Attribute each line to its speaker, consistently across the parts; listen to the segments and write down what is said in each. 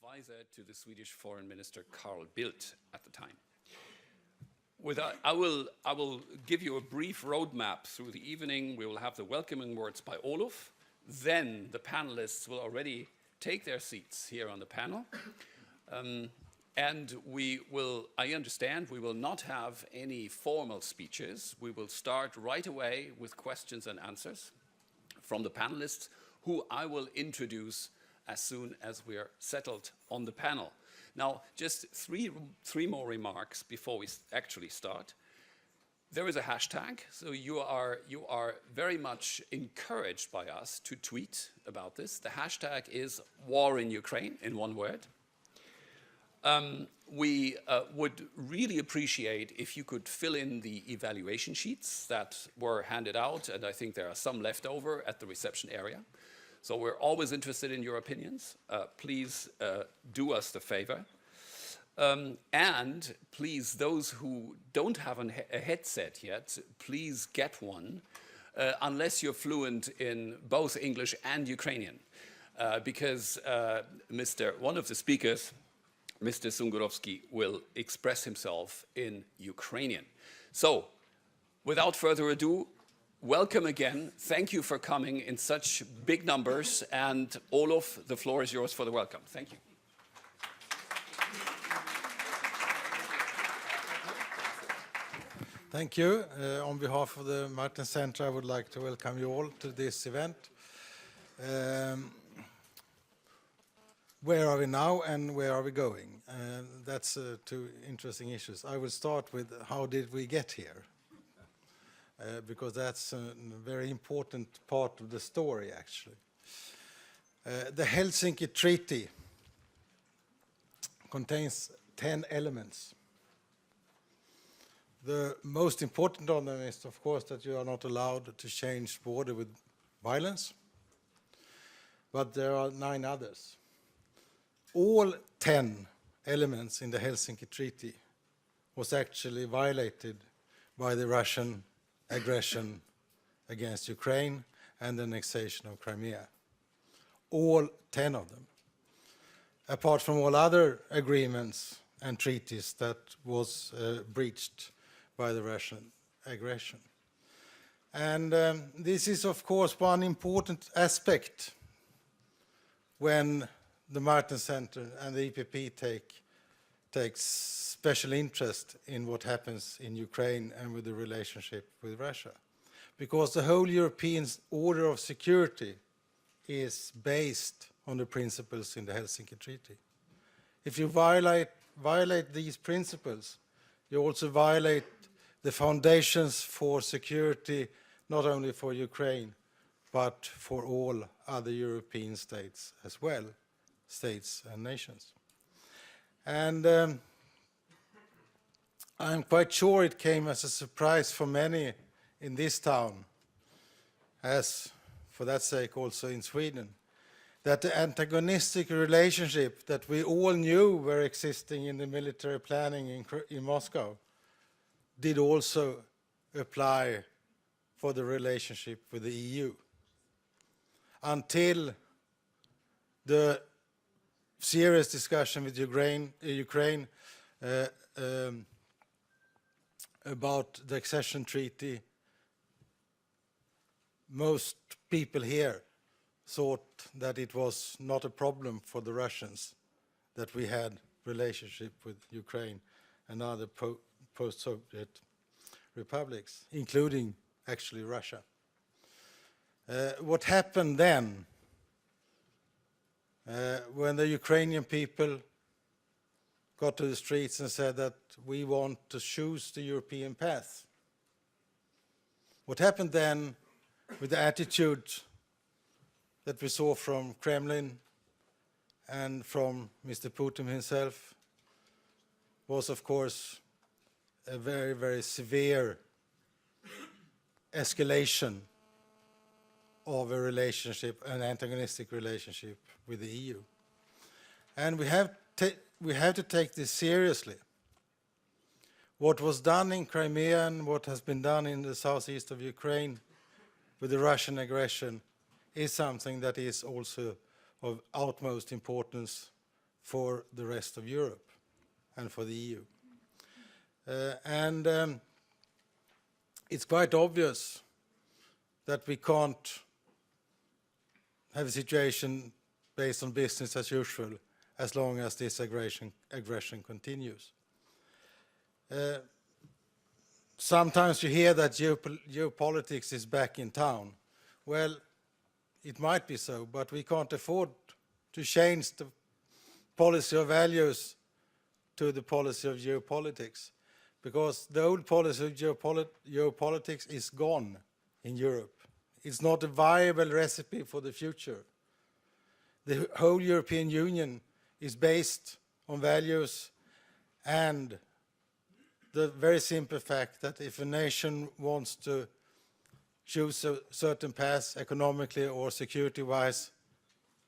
Speaker 1: advisor to the Swedish Foreign Minister Carl Bildt at the time. I will give you a brief roadmap through the evening. We will have the welcoming words by Olof. Then the panelists will already take their seats here on the panel. And I understand, we will not have any formal speeches. We will start right away with questions and answers from the panelists, who I will introduce as soon as we are settled on the panel. Now, just three more remarks before we actually start. There is a hashtag, so you are very much encouraged by us to tweet about this. The hashtag is War in Ukraine, in one word. We would really appreciate if you could fill in the evaluation sheets that were handed out, and I think there are some left over at the reception area. So we're always interested in your opinions. Please do us the favor. And please, those who don't have a headset yet, please get one, unless you're fluent in both English and Ukrainian. Because one of the speakers, Mr. Sungurovsky, will express himself in Ukrainian. So, without further ado, welcome again. Thank you for coming in such big numbers. And Olof, the floor is yours for the welcome. Thank you.
Speaker 2: Thank you. On behalf of the Martin Center, I would like to welcome you all to this event. Where are we now and where are we going? That's two interesting issues. I will start with how did we get here? Because that's a very important part of the story, actually. The Helsinki Treaty contains 10 elements. The most important of them is, of course, that you are not allowed to change border with violence. But there are 9 others. All 10 elements in the Helsinki Treaty was actually violated by the Russian aggression against Ukraine and the annexation of Crimea. All 10 of them. Apart from all other agreements and treaties that was breached by the Russian aggression. And this is, of course, one important aspect when the Martin Center and the EPP take special interest in what happens in Ukraine and with the relationship with Russia. Because the whole European order of security is based on the principles in the Helsinki Treaty. If you violate these principles, you also violate the foundations for security, not only for Ukraine, but for all other European states as well, states and nations. And I'm quite sure it came as a surprise for many in this town, as for that sake also in Sweden, that the antagonistic relationship that we all knew were existing in the military planning in Moscow did also apply for the relationship with the EU. Until the serious discussion with Ukraine about the accession treaty, most people here thought that it was not a problem for the Russians that we had relationship with Ukraine and other post-Soviet republics, including actually Russia. What happened then, when the Ukrainian people got to the streets and said that we want to choose the European path? What happened then with the attitude that we saw from Kremlin and from Mr. Putin himself was, of course, a very, very severe escalation of a relationship, an antagonistic relationship with the EU. And we have to take this seriously. What was done in Crimea and what has been done in the southeast of Ukraine with the Russian aggression is something that is also of utmost importance for the rest of Europe and for the EU. It's quite obvious that we can't have a situation based on business as usual as long as this aggression continues. Sometimes you hear that geopolitics is back in town. Well, it might be so, but we can't afford to change the policy of values to the policy of geopolitics, because the old policy of geopolitics is gone in Europe. It's not a viable recipe for the future. The whole European Union is based on values and the very simple fact that if a nation wants to choose a certain path economically or security-wise,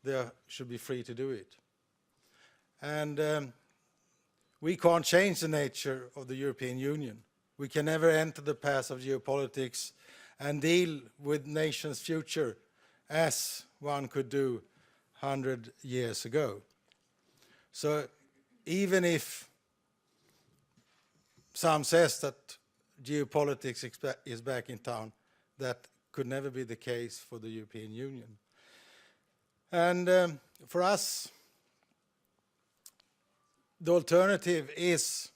Speaker 2: they should be free to do it. And we can't change the nature of the European Union. We can never enter the path of geopolitics and deal with nations' future as one could do 100 years ago. So even if some says that geopolitics is back in town, that could never be the case for the European Union. And for us, the alternative is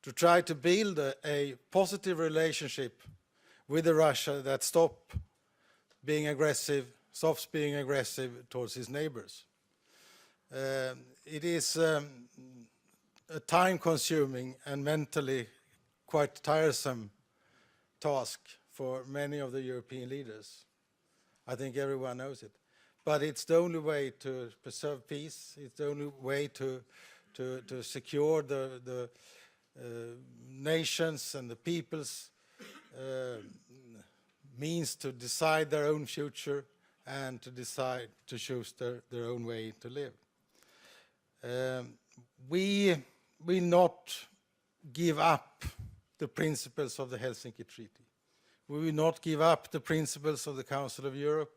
Speaker 2: to try to build a positive relationship with Russia that stops being aggressive towards his neighbors. It is a time-consuming and mentally quite tiresome task for many of the European leaders. I think everyone knows it. But it's the only way to preserve peace. It's the only way to secure the nations and the people's means to decide their own future and to decide to choose their own way to live. We will not give up the principles of the Helsinki Treaty. We will not give up the principles of the Council of Europe.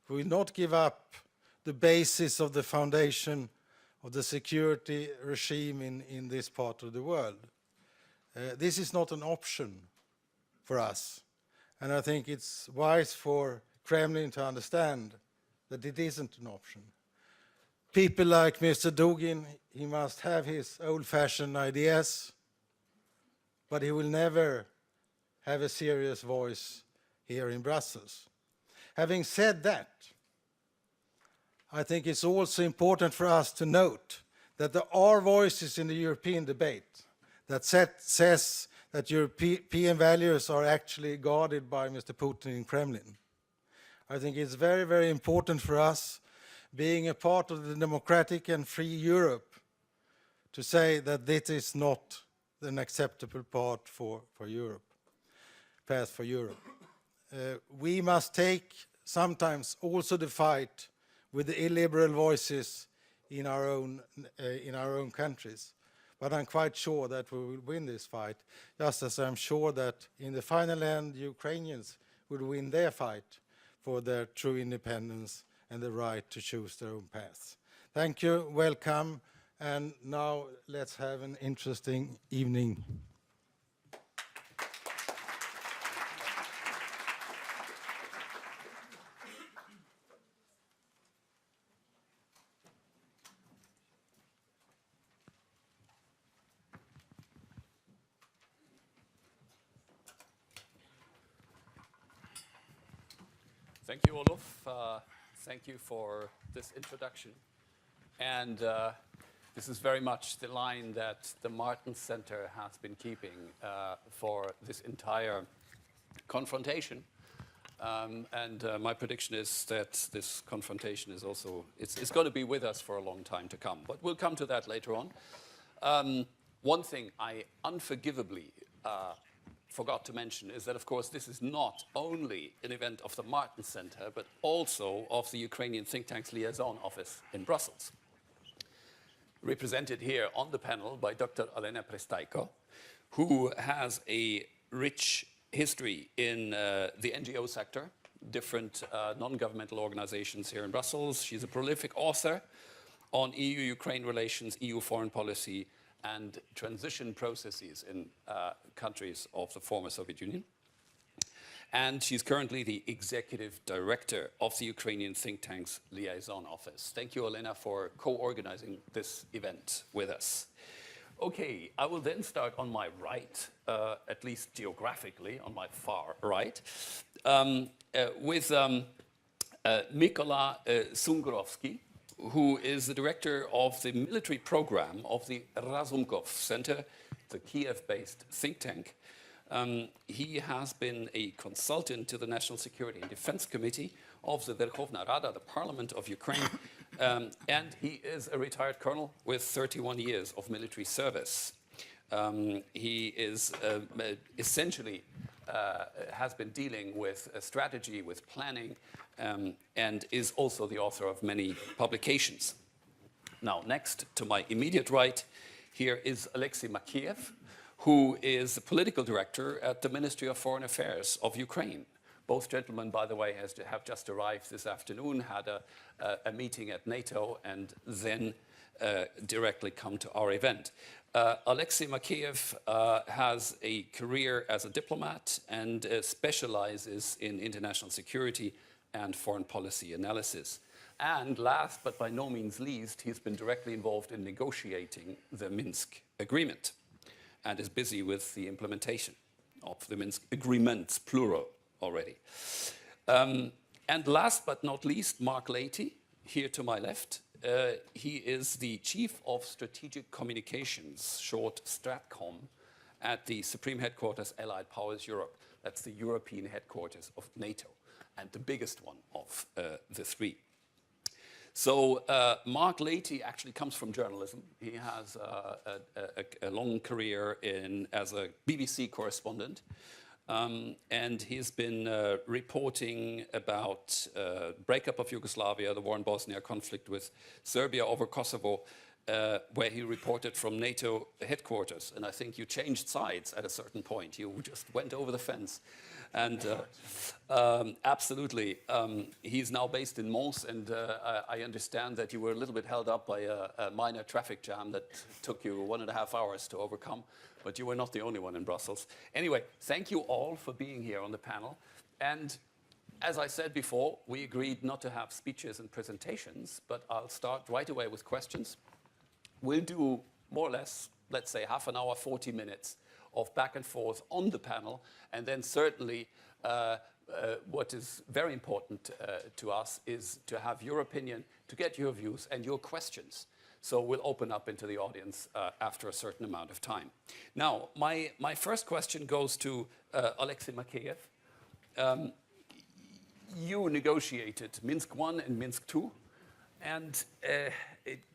Speaker 2: We will not give up the basis of the foundation of the security regime in this part of the world. This is not an option for us. And I think it's wise for Kremlin to understand that it isn't an option. People like Mr. Dugin, he must have his old-fashioned ideas, but he will never have a serious voice here in Brussels. Having said that, I think it's also important for us to note that there are voices in the European debate that says that European values are actually guarded by Mr. Putin in Kremlin. I think it's very, very important for us, being a part of the democratic and free Europe, to say that this is not an acceptable path for Europe. We must take sometimes also the fight with the illiberal voices in our own countries. But I'm quite sure that we will win this fight, just as I'm sure that in the final end, Ukrainians will win their fight for their true independence and the right to choose their own path. Thank you, welcome, and now let's have an interesting evening.
Speaker 1: Thank you, Olof. Thank you for this introduction. And this is very much the line that the Martens Center has been keeping for this entire confrontation. And my prediction is that this confrontation is also, it's going to be with us for a long time to come. But we'll come to that later on. One thing I unforgivably forgot to mention is that, of course, this is not only an event of the Martens Center, but also of the Ukrainian think tank's liaison office in Brussels, represented here on the panel by Dr. Alena Prestaiko, who has a rich history in the NGO sector, different non-governmental organizations here in Brussels. She's a prolific author on EU-Ukraine relations, EU foreign policy, and transition processes in countries of the former Soviet Union. And she's currently the executive director of the Ukrainian think tank's liaison office. Thank you, Olena, for co-organizing this event with us. Okay, I will then start on my right, at least geographically, on my far right, with Mykola Sungurovsky, who is the director of the military program of the Razumkov Center, the Kiev-based think tank. He has been a consultant to the National Security and Defense Committee of the Verkhovna Rada, the Parliament of Ukraine, and he is a retired colonel with 31 years of military service. He is essentially has been dealing with strategy, with planning, and is also the author of many publications. Now, next to my immediate right, here is Alexei Makiev, who is the political director at the Ministry of Foreign Affairs of Ukraine. Both gentlemen, by the way, have just arrived this afternoon, had a meeting at NATO, and then directly come to our event. Alexei Makiev has a career as a diplomat and specializes in international security and foreign policy analysis. And last, but by no means least, he's been directly involved in negotiating the Minsk agreement and is busy with the implementation of the Minsk agreements, plural, already. And last but not least, Mark Leahy, here to my left. He is the Chief of Strategic Communications, short STRATCOM, at the Supreme Headquarters Allied Powers Europe. That's the European headquarters of NATO, and the biggest one of the three. So Mark Leahy actually comes from journalism. He has a long career as a BBC correspondent. And he's been reporting about breakup of Yugoslavia, the war in Bosnia, conflict with Serbia over Kosovo, where he reported from NATO headquarters. And I think you changed sides at a certain point. You just went over the fence. And absolutely, he's now based in Mons, and I understand that you were a little bit held up by a minor traffic jam that took you 1.5 hours to overcome, but you were not the only one in Brussels. Anyway, thank you all for being here on the panel. And as I said before, we agreed not to have speeches and presentations, but I'll start right away with questions. We'll do more or less, let's say, half an hour, 40 minutes of back and forth on the panel, and then certainly what is very important to us is to have your opinion, to get your views and your questions. So we'll open up into the audience after a certain amount of time. Now, my first question goes to Alexei Makiev. You negotiated Minsk I and Minsk II, and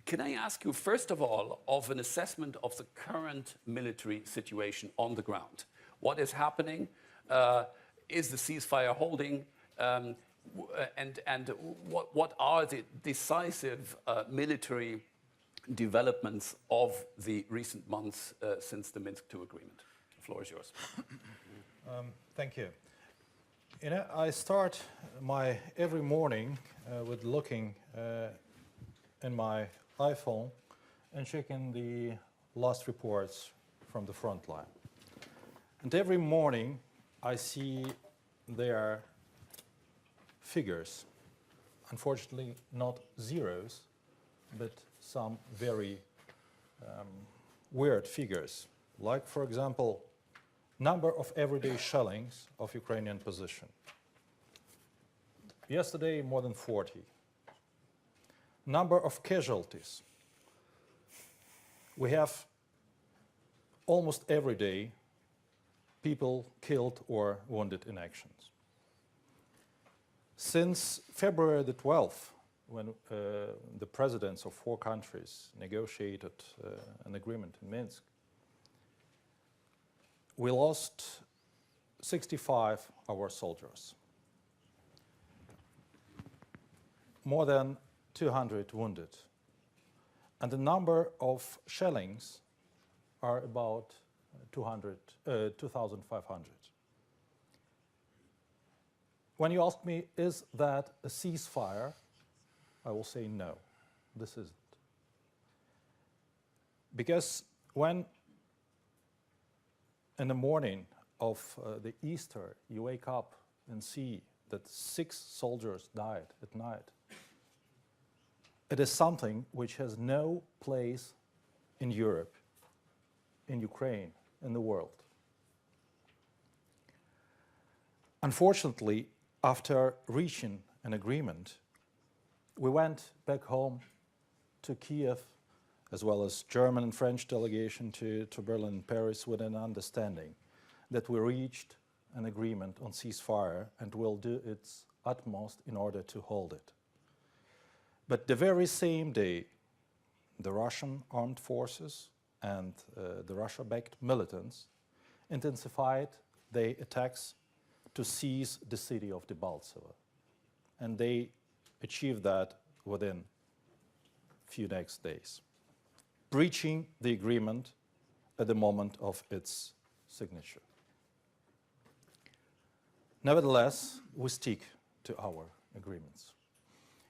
Speaker 1: can I ask you, first of all, of an assessment of the current military situation on the ground? What is happening? Is the ceasefire holding? And what are the decisive military developments of the recent months since the Minsk II agreement? The floor is yours.
Speaker 3: Thank you. You know, I start my every morning with looking in my iPhone and checking the last reports from the front line. And every morning I see their figures, unfortunately not zeros, but some very weird figures. Like, for example, number of everyday shellings of Ukrainian position. Yesterday, more than 40. Number of casualties. We have almost every day people killed or wounded in actions. Since February the 12th, when the presidents of 4 countries negotiated an agreement in Minsk, we lost 65 of our soldiers, more than 200 wounded, and the number of shellings are about 2,500. When you ask me, is that a ceasefire? I will say no, this isn't. Because when in the morning of the Easter you wake up and see that 6 soldiers died at night, it is something which has no place in Europe, in Ukraine, in the world. Unfortunately, after reaching an agreement, we went back home to Kiev, as well as German and French delegation to Berlin and Paris, with an understanding that we reached an agreement on ceasefire and will do its utmost in order to hold it. But the very same day, the Russian armed forces and the Russia-backed militants intensified their attacks to seize the city of Debaltseve. And they achieved that within a few next days, breaching the agreement at the moment of its signature. Nevertheless, we stick to our agreements.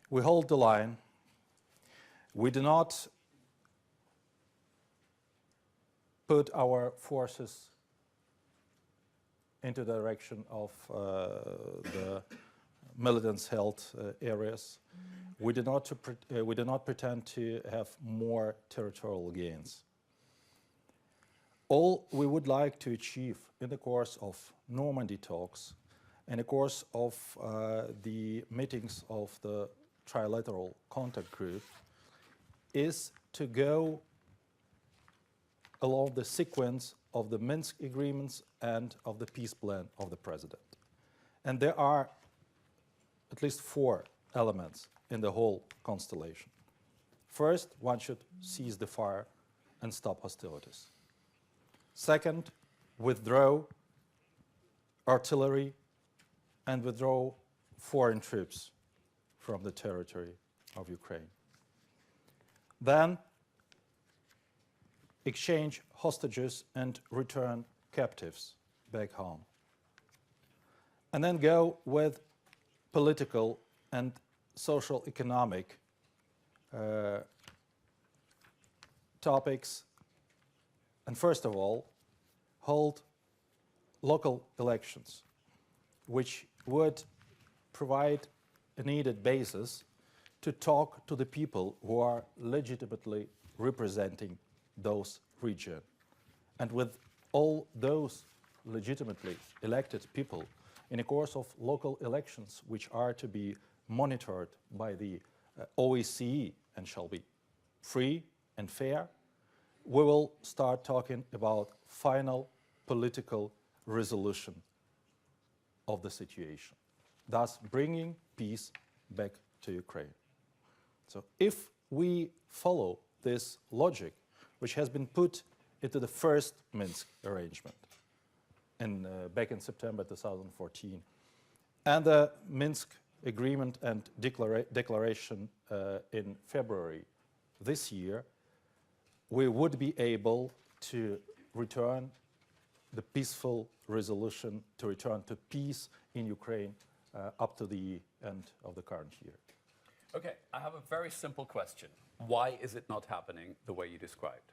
Speaker 3: We hold the line. We do not put our forces into the direction of the militants held areas. We do not pretend to have more territorial gains. All we would like to achieve in the course of Normandy talks, in the course of the meetings of the Trilateral Contact Group, is to go along the sequence of the Minsk agreements and of the peace plan of the president. And there are at least 4 elements in the whole constellation. First, one should cease the fire and stop hostilities. Second, withdraw artillery and withdraw foreign troops from the territory of Ukraine. Then, exchange hostages and return captives back home. And then go with political and social economic topics, and first of all, hold local elections, which would provide a needed basis to talk to the people who are legitimately representing those regions. And with all those legitimately elected people, in the course of local elections, which are to be monitored by the OSCE and shall be free and fair, we will start talking about final political resolution of the situation, thus bringing peace back to Ukraine. So if we follow this logic, which has been put into the first Minsk arrangement back in September 2014, and the Minsk agreement and declaration in February this year, we would be able to return the peaceful resolution, to return to peace in Ukraine up to the end of the current year.
Speaker 1: Okay, I have a very simple question. Why is it not happening the way you described?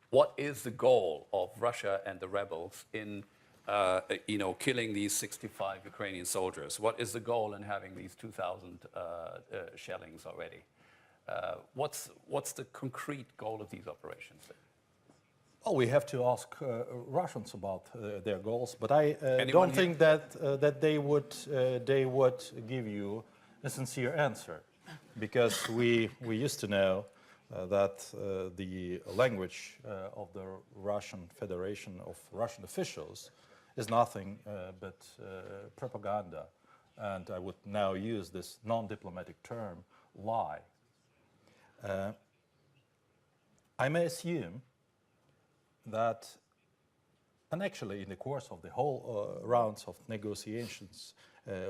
Speaker 1: What is the goal of Russia and the rebels in killing these 65 Ukrainian soldiers? What is the goal in having these 2,000 shellings already? What's the concrete goal of these operations?
Speaker 3: Well, we have to ask Russians about their goals, but I
Speaker 1: Anyone
Speaker 3: don't think that they would give you a sincere answer, because we used to know that the language of the Russian Federation, of Russian officials, is nothing but propaganda, and I would now use this non-diplomatic term, lie. I may assume that, and actually in the course of the whole rounds of negotiations,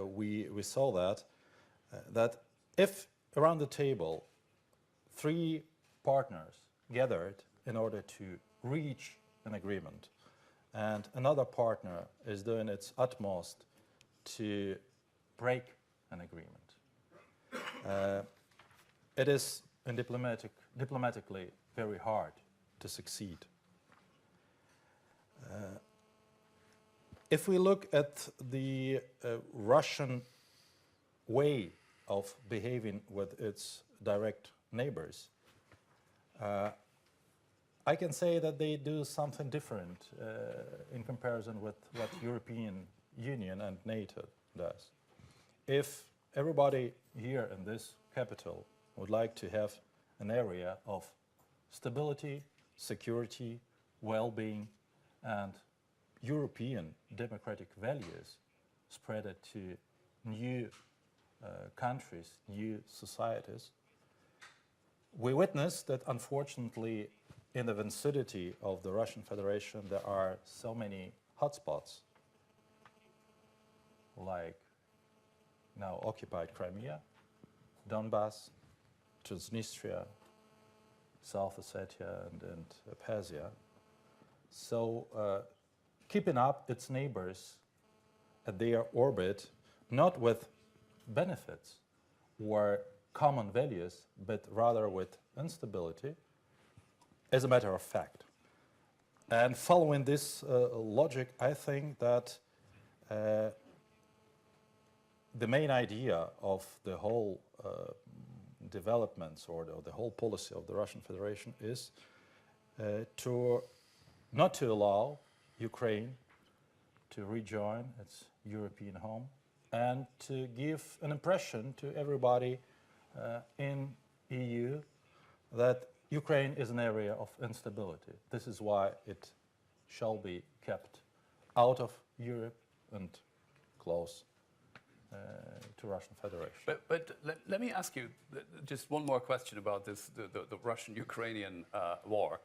Speaker 3: we saw that if around the table 3 partners gathered in order to reach an agreement, and another partner is doing its utmost to break an agreement, it is in diplomatic diplomatically very hard to succeed. If we look at the Russian way of behaving with its direct neighbors, I can say that they do something different in comparison with what European Union and NATO does. If everybody here in this capital would like to have an area of stability, security, well-being, and European democratic values spread to new countries, new societies, we witness that unfortunately in the vicinity of the Russian Federation there are so many hotspots, like now occupied Crimea, Donbass, Transnistria, South Ossetia and Abkhazia. So keeping up its neighbors at their orbit, not with benefits or common values, but rather with instability, as a matter of fact. And following this logic, I think that the main idea of the whole developments or the whole policy of the Russian Federation is not to allow Ukraine to rejoin its European home and to give an impression to everybody in EU that Ukraine is an area of instability. This is why it shall be kept out of Europe and close to Russian Federation.
Speaker 1: But let me ask you just one more question about this, the Russian-Ukrainian war.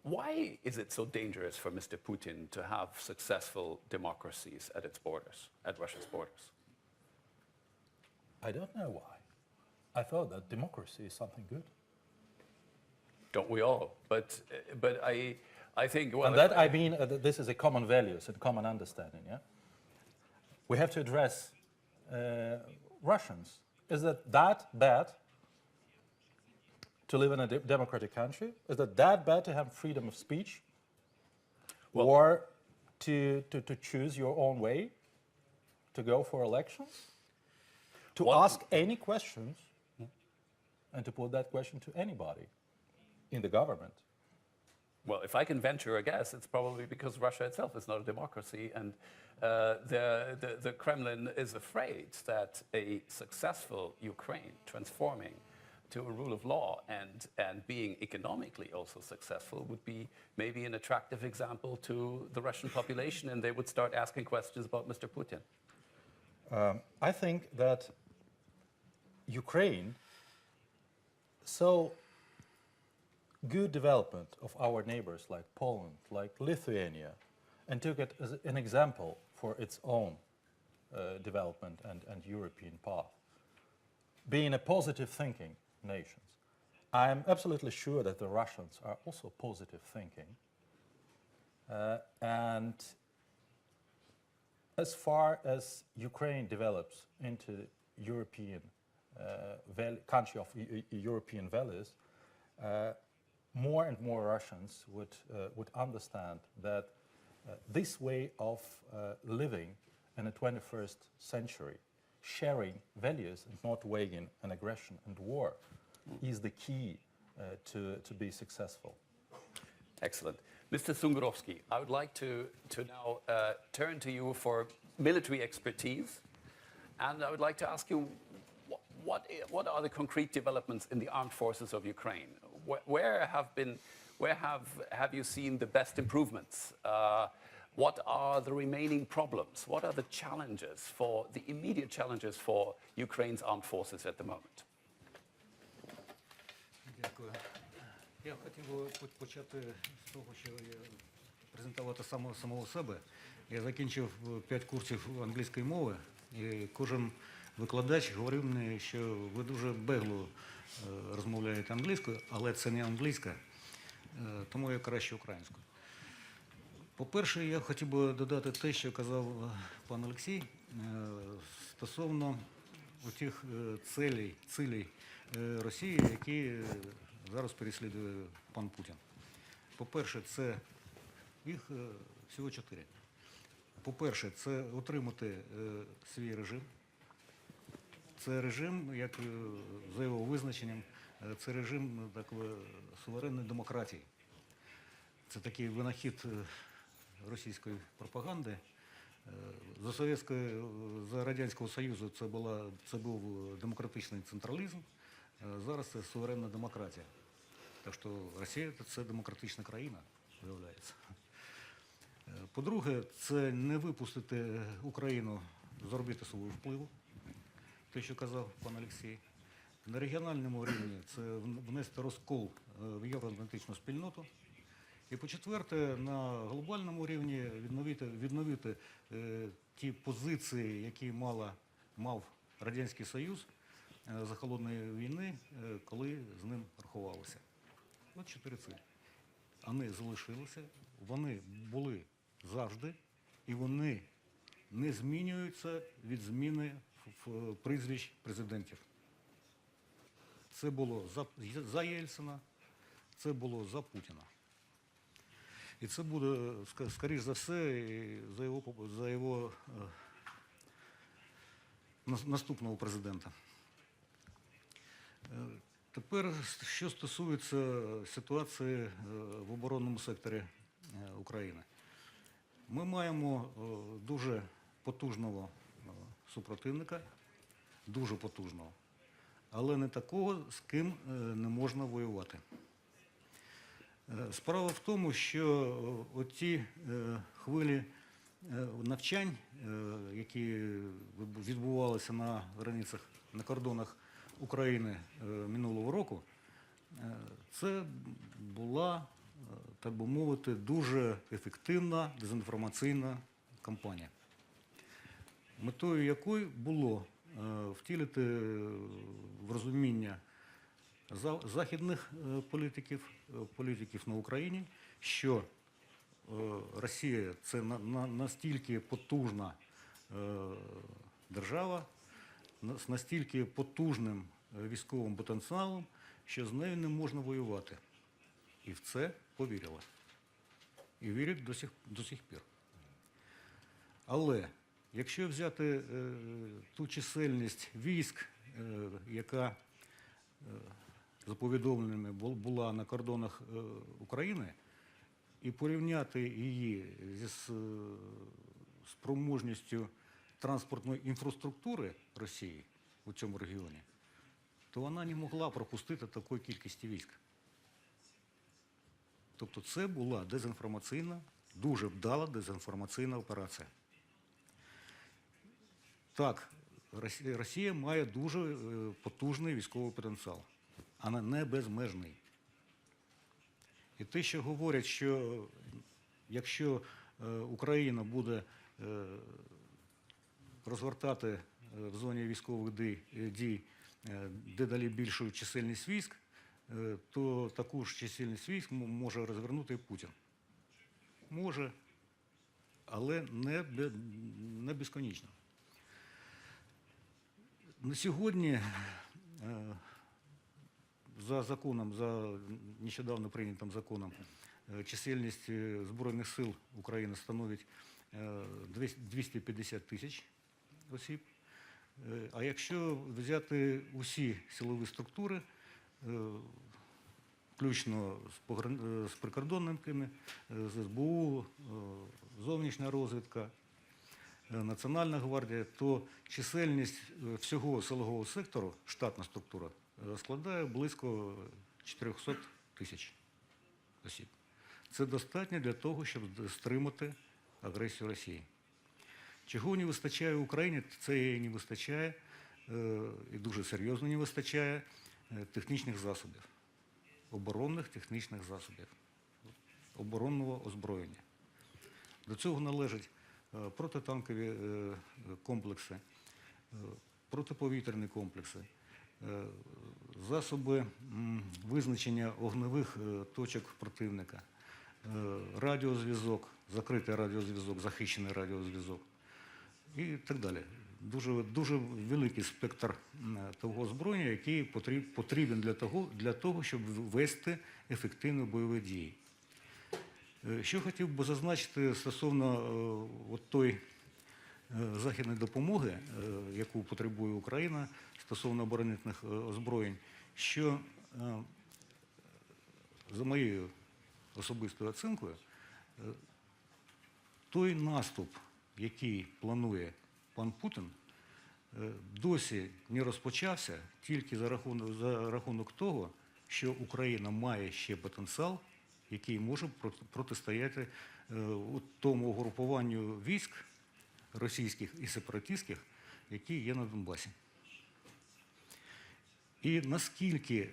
Speaker 1: Why is it so dangerous for Mr. Putin to have successful democracies at its borders, at Russia's borders?
Speaker 3: I don't know why. I thought that democracy is something good.
Speaker 1: Don't we all? But I think... Well,
Speaker 3: and that I mean, this is a common values and common understanding, yeah? We have to address Russians. Is it that bad to live in a democratic country? Is it that bad to have freedom of speech? Well, or to choose your own way? To go for elections? To ask any questions and to put that question to anybody in the government?
Speaker 1: Well, if I can venture a guess, it's probably because Russia itself is not a democracy, and the Kremlin is afraid that a successful Ukraine transforming to a rule of law and being economically also successful would be maybe an attractive example to the Russian population, and they would start asking questions about Mr. Putin.
Speaker 3: I think that Ukraine saw good development of our neighbors like Poland, like Lithuania, and took it as an example for its own development and European path. Being a positive thinking nations, I'm absolutely sure that the Russians are also positive thinking. And as far as Ukraine develops into European country of European values, more and more Russians would understand that this way of living in the 21st century, sharing values and not waging an aggression and war, is the key to be successful.
Speaker 1: Excellent. Mr. Sungurovsky, I would like to now turn to you for military expertise, and I would like to ask you, what are the concrete developments in the armed forces of Ukraine? Where have you seen the best improvements? What are the remaining problems? What are the challenges the immediate challenges for Ukraine's armed forces at the moment?
Speaker 4: Дякую. Я хотів би почати з того, що я презентувати самого себе. Я закінчив 5 курсів англійської мови, і кожен викладач говорив мені, що ви дуже бегло розмовляєте англійською, але це не англійська, тому я краще українською. По-перше, я хотів би додати те, що казав пан Олексій, стосовно тих цілей Росії, які зараз переслідує пан Путін. По-перше, це їх всього 4. По-перше, це утримати свій режим. Це режим, як за його визначенням, це режим такої суверенної демократії. Це такий винахід російської пропаганди. За Радянського Союзу це був демократичний централізм, зараз це суверенна демократія. Так що Росія – це демократична країна, виявляється. По-друге, це не випустити Україну з орбіти свого впливу, те, що казав пан Олексій. На регіональному рівні це внести розкол в євроатлантичну спільноту. І по-четверте, на глобальному рівні відновити ті позиції, які мав Радянський Союз за холодної війни, коли з ним рахувалося. От 4 цілі. Вони залишилися, вони були завжди, і вони не змінюються від зміни прізвищ президентів. Це було за Єльцина, це було за Путіна. І це буде, скоріш за все, за його наступного президента. Тепер, що стосується ситуації в оборонному секторі України. Ми маємо дуже потужного супротивника, дуже потужного, але не такого, з ким не можна воювати. Справа в тому, що оті хвилі навчань, які відбувалися на границях, на кордонах України минулого року, це була, так би мовити, дуже ефективна дезінформаційна кампанія, метою якої було втілити в розуміння західних політиків на Україні, що Росія – це настільки потужна держава, з настільки потужним військовим потенціалом, що з нею не можна воювати. І в це повірили. І вірять до сих пір. Але якщо взяти ту чисельність військ, яка за повідомленнями була на кордонах України, і порівняти її зі спроможністю транспортної інфраструктури Росії у цьому регіоні, то вона не могла пропустити такої кількості військ. Тобто це була дезінформаційна, дуже вдала дезінформаційна операція. Так, Росія має дуже потужний військовий потенціал, але не безмежний. І те, що говорять, що якщо Україна буде розгортати в зоні військових дій дедалі більшу чисельність військ, то таку ж чисельність військ може розвернути і Путін. Може, але не безконечно. На сьогодні за законом, за нещодавно прийнятим законом, чисельність Збройних сил України становить 250 тисяч осіб. А якщо взяти усі силові структури, включно з прикордонниками, з СБУ, зовнішня розвідка, Національна гвардія, то чисельність всього силового сектору, штатна структура, складає близько 400 тисяч осіб. Це достатньо для того, щоб стримати агресію Росії. Чого не вистачає Україні? Це їй не вистачає, і дуже серйозно не вистачає, технічних засобів, оборонних технічних засобів, оборонного озброєння. До цього належать протитанкові комплекси, протиповітряні комплекси, засоби визначення огневих точок противника, радіозв'язок, закритий радіозв'язок, захищений радіозв'язок, і так далі. Дуже великий спектр того озброєння, який потрібен для того, щоб вести ефективні бойові дії. Що хотів би зазначити стосовно тої західної допомоги, яку потребує Україна стосовно оборонних озброєнь, що за моєю особистою оцінкою, той наступ, який планує пан Путін, досі не розпочався тільки за рахунок того, що Україна має ще потенціал, який може протистояти тому угрупуванню військ російських і сепаратистських, які є на Донбасі. І наскільки,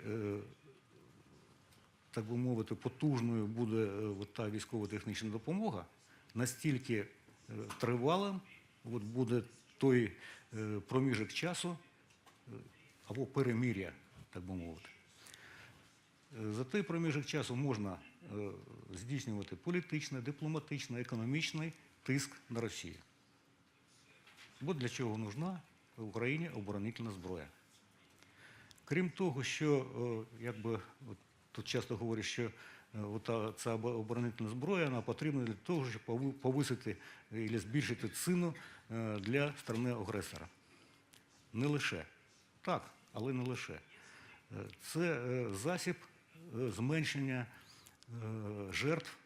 Speaker 4: так би мовити, потужною буде та військово-технічна допомога, настільки тривалим буде той проміжок часу або перемир'я, так би мовити. За той проміжок часу можна здійснювати політичний, дипломатичний, економічний тиск на Росію. Бо для чого нужна в Україні оборонительна зброя. Крім того, що, тут часто говорять, що ця оборонительна зброя вона потрібна для того, щоб повисити або збільшити ціну для країни-агресора. Не лише. Так, але не лише. Це засіб зменшення жертв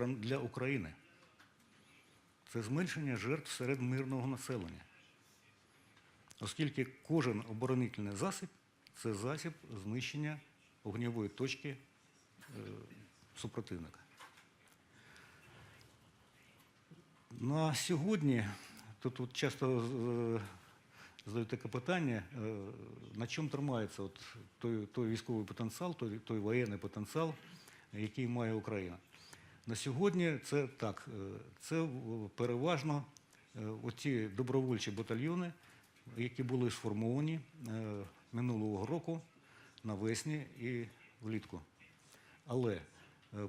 Speaker 4: для України. Це зменшення жертв серед мирного населення. Оскільки кожен оборонительний засіб – це засіб знищення вогневої точки супротивника. На сьогодні, тут часто задають таке питання, на чому тримається той військовий потенціал, той воєнний потенціал, який має Україна. На сьогодні це так, це переважно оці добровольчі батальйони, які були сформовані минулого року навесні і влітку. Але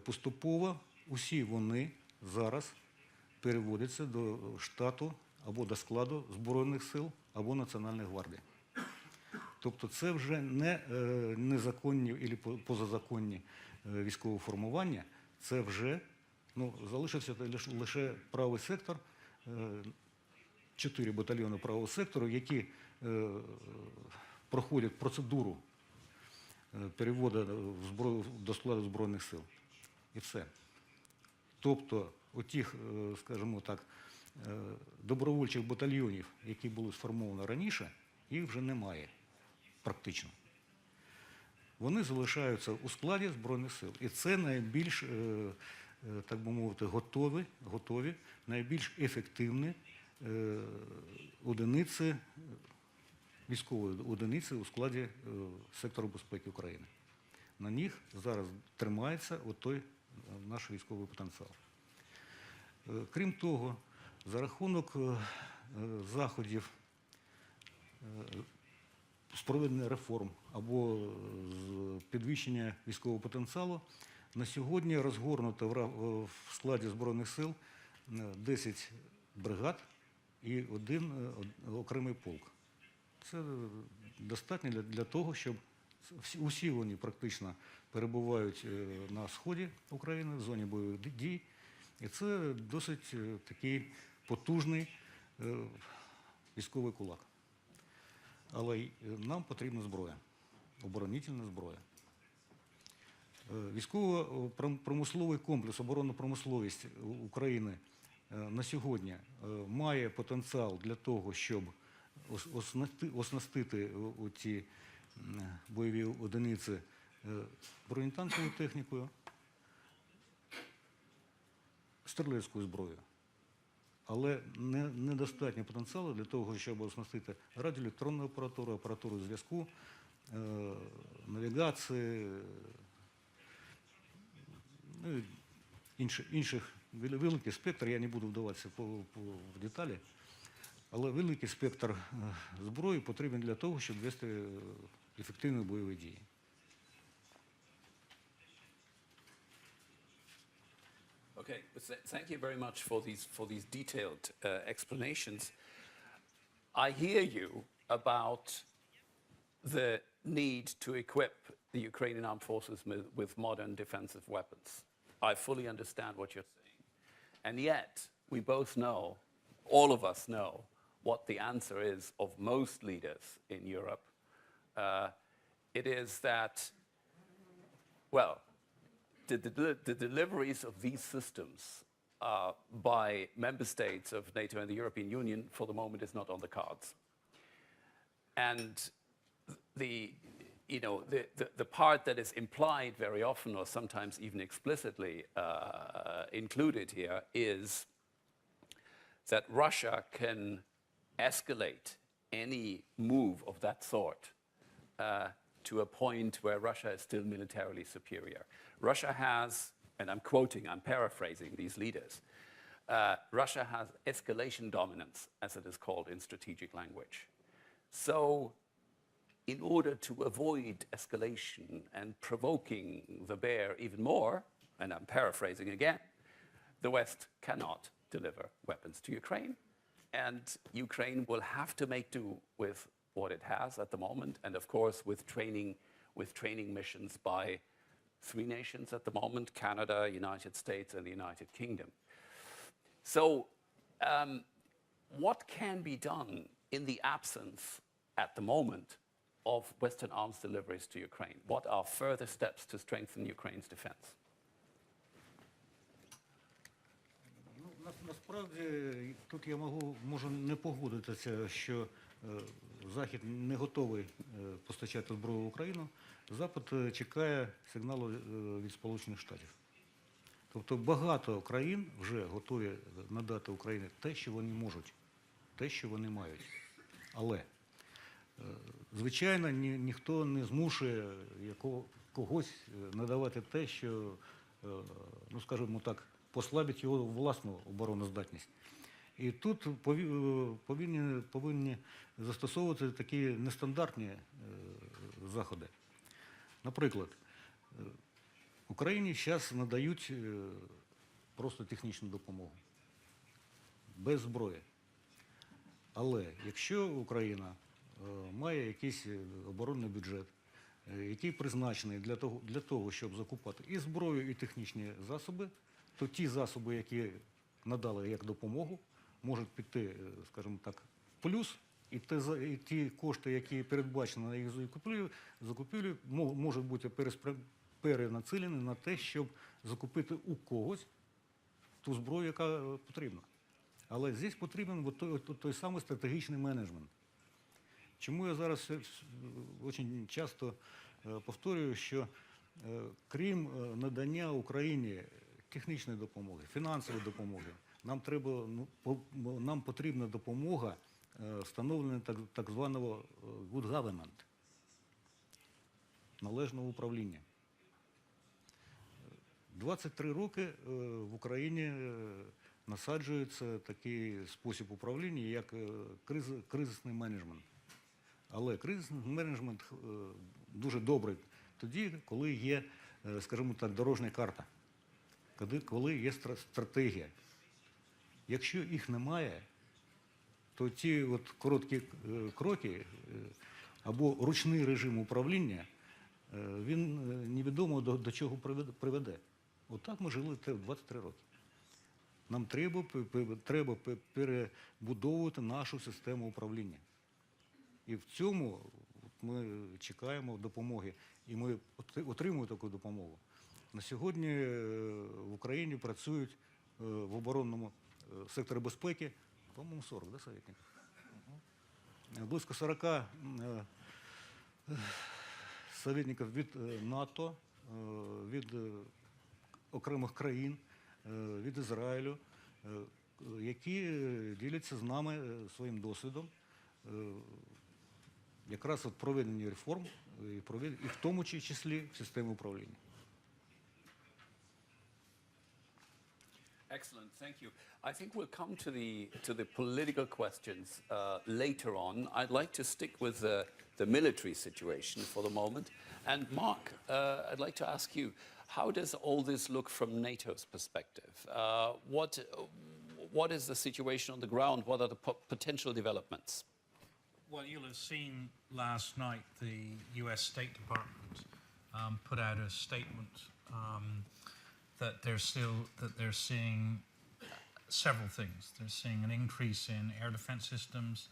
Speaker 4: поступово усі вони зараз переводяться до штату або до складу Збройних сил або Національної гвардії. Тобто це вже не незаконні або позазаконні військові формування, це вже залишився лише правий сектор, 4 батальйони правого сектору, які проходять процедуру переводу до складу Збройних сил. І все. Тобто отих, скажімо так, добровольчих батальйонів, які були сформовані раніше, їх вже немає практично. Вони залишаються у складі Збройних сил. І це найбільш, так би мовити, готові, найбільш ефективні одиниці, військової одиниці у складі сектору безпеки України. На них зараз тримається той наш військовий потенціал. Крім того, за рахунок заходів з проведення реформ або з підвищення військового потенціалу, на сьогодні розгорнуто в складі Збройних сил 10 бригад і 1 окремий полк. Це достатньо для того, щоб усі вони практично перебувають на сході України, в зоні бойових дій. І це досить такий потужний військовий кулак. Але нам потрібна зброя, оборонительна зброя. Військово-промисловий комплекс, оборонна промисловість України на сьогодні має потенціал для того, щоб оснастити ці бойові одиниці бронетанковою технікою, стрілецькою зброєю. Але недостатньо потенціалу для того, щоб оснастити радіоелектронну апаратуру, апаратуру зв'язку, навігації, інших великий спектр, я не буду вдаватися в деталі, але великий спектр зброї потрібен для того, щоб вести ефективні бойові дії.
Speaker 1: Okay, thank you very much for these detailed explanations. I hear you about the need to equip the Ukrainian armed forces with modern defensive weapons. I fully understand what you're saying. And yet, we both know, all of us know, what the answer is of most leaders in Europe. It is that, well, the deliveries of these systems by member states of NATO and the European Union for the moment is not on the cards. And the part that is implied very often or sometimes even explicitly included here is that Russia can escalate any move of that sort to a point where Russia is still militarily superior. Russia has, and I'm quoting, I'm paraphrasing these leaders, Russia has escalation dominance, as it is called in strategic language. So in order to avoid escalation and provoking the bear even more, and I'm paraphrasing again, the West cannot deliver weapons to Ukraine. And Ukraine will have to make do with what it has at the moment, and of course with training missions by 3 nations at the moment: Canada, United States, and the United Kingdom. So what can be done in the absence at the moment of Western arms deliveries to Ukraine? What are further steps to strengthen Ukraine's defense?
Speaker 4: Насправді тут я можу не погодитися, що Захід не готовий постачати зброю в Україну. Запад чекає сигналу від Сполучених Штатів. Тобто багато країн вже готові надати Україні те, що вони можуть, те, що вони мають. Але, звичайно, ніхто не змушує когось надавати те, що, ну скажімо так, послабить його власну обороноздатність. І тут повинні застосовувати такі нестандартні заходи. Наприклад, Україні зараз надають просто технічну допомогу, без зброї. Але якщо Україна має якийсь оборонний бюджет, який призначений для того, щоб закупати і зброю, і технічні засоби, то ті засоби, які надали як допомогу, можуть піти, скажімо так, в плюс, і ті кошти, які передбачені на їх закупівлю, можуть бути перенацілені на те, щоб закупити у когось ту зброю, яка потрібна. Але здесь потрібен той самий стратегічний менеджмент. Чому я зараз дуже часто повторюю, що крім надання Україні технічної допомоги, фінансової допомоги, нам потрібна допомога встановлення так званого good government, належного управління. 23 роки в Україні насаджується такий спосіб управління, як кризисний менеджмент. Але кризисний менеджмент дуже добрий тоді, коли є, скажімо так, дорожня карта, коли є стратегія. Якщо їх немає, то ті от короткі кроки або ручний режим управління, він невідомо до чого приведе. Отак ми жили 23 роки. Нам треба перебудовувати нашу систему управління. І в цьому ми чекаємо допомоги, і ми отримуємо таку допомогу. На сьогодні в Україні працюють в оборонному секторі безпеки, по-моєму, 40, да, советник? Близько 40 советників від НАТО, від окремих країн, від Ізраїлю, які діляться з нами своїм досвідом якраз от проведення реформ, і в тому числі в системі управління.
Speaker 1: Excellent, thank you. I think we'll come to the political questions later on. I'd like to stick with the military situation for the moment. And Mark, I'd like to ask you, How does all this look from NATO's perspective? What is the situation on the ground? What are the potential developments?
Speaker 5: Well, you'll have seen last night the U.S. State Department put out a statement that they're seeing several things. They're seeing an increase in air defense systems.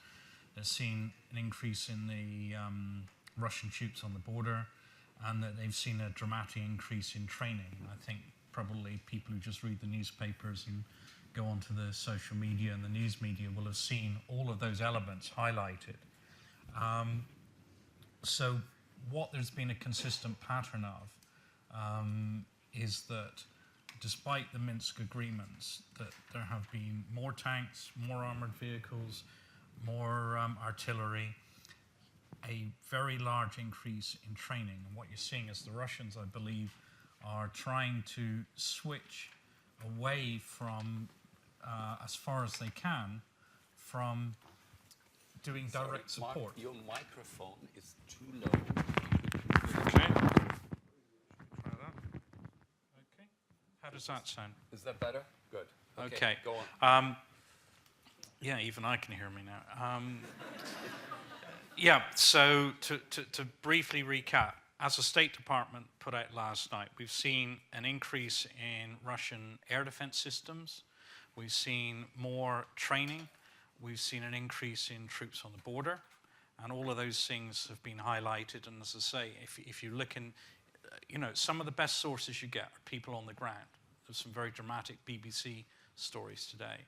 Speaker 5: They're seeing an increase in the Russian troops on the border, and that they've seen a dramatic increase in training. I think probably people who just read the newspapers and go onto the social media and the news media will have seen all of those elements highlighted. So what there's been a consistent pattern of is that despite the Minsk agreements, that there have been more tanks, more armored vehicles, more artillery, a very large increase in training. And what you're seeing is the Russians, I believe, are trying to switch away from, as far as they can, from doing direct
Speaker 1: Sorry,
Speaker 5: support.
Speaker 1: Mark, your microphone is too low.
Speaker 5: Okay. Try that. Okay. How does that sound?
Speaker 1: Is that better? Good.
Speaker 5: Okay.
Speaker 1: Go on.
Speaker 5: Yeah, even I can hear me now. Yeah, so to briefly recap, as the State Department put out last night, we've seen an increase in Russian air defense systems. We've seen more training. We've seen an increase in troops on the border. And all of those things have been highlighted. And as I say, if you look in, some of the best sources you get are people on the ground. There's some very dramatic BBC stories today.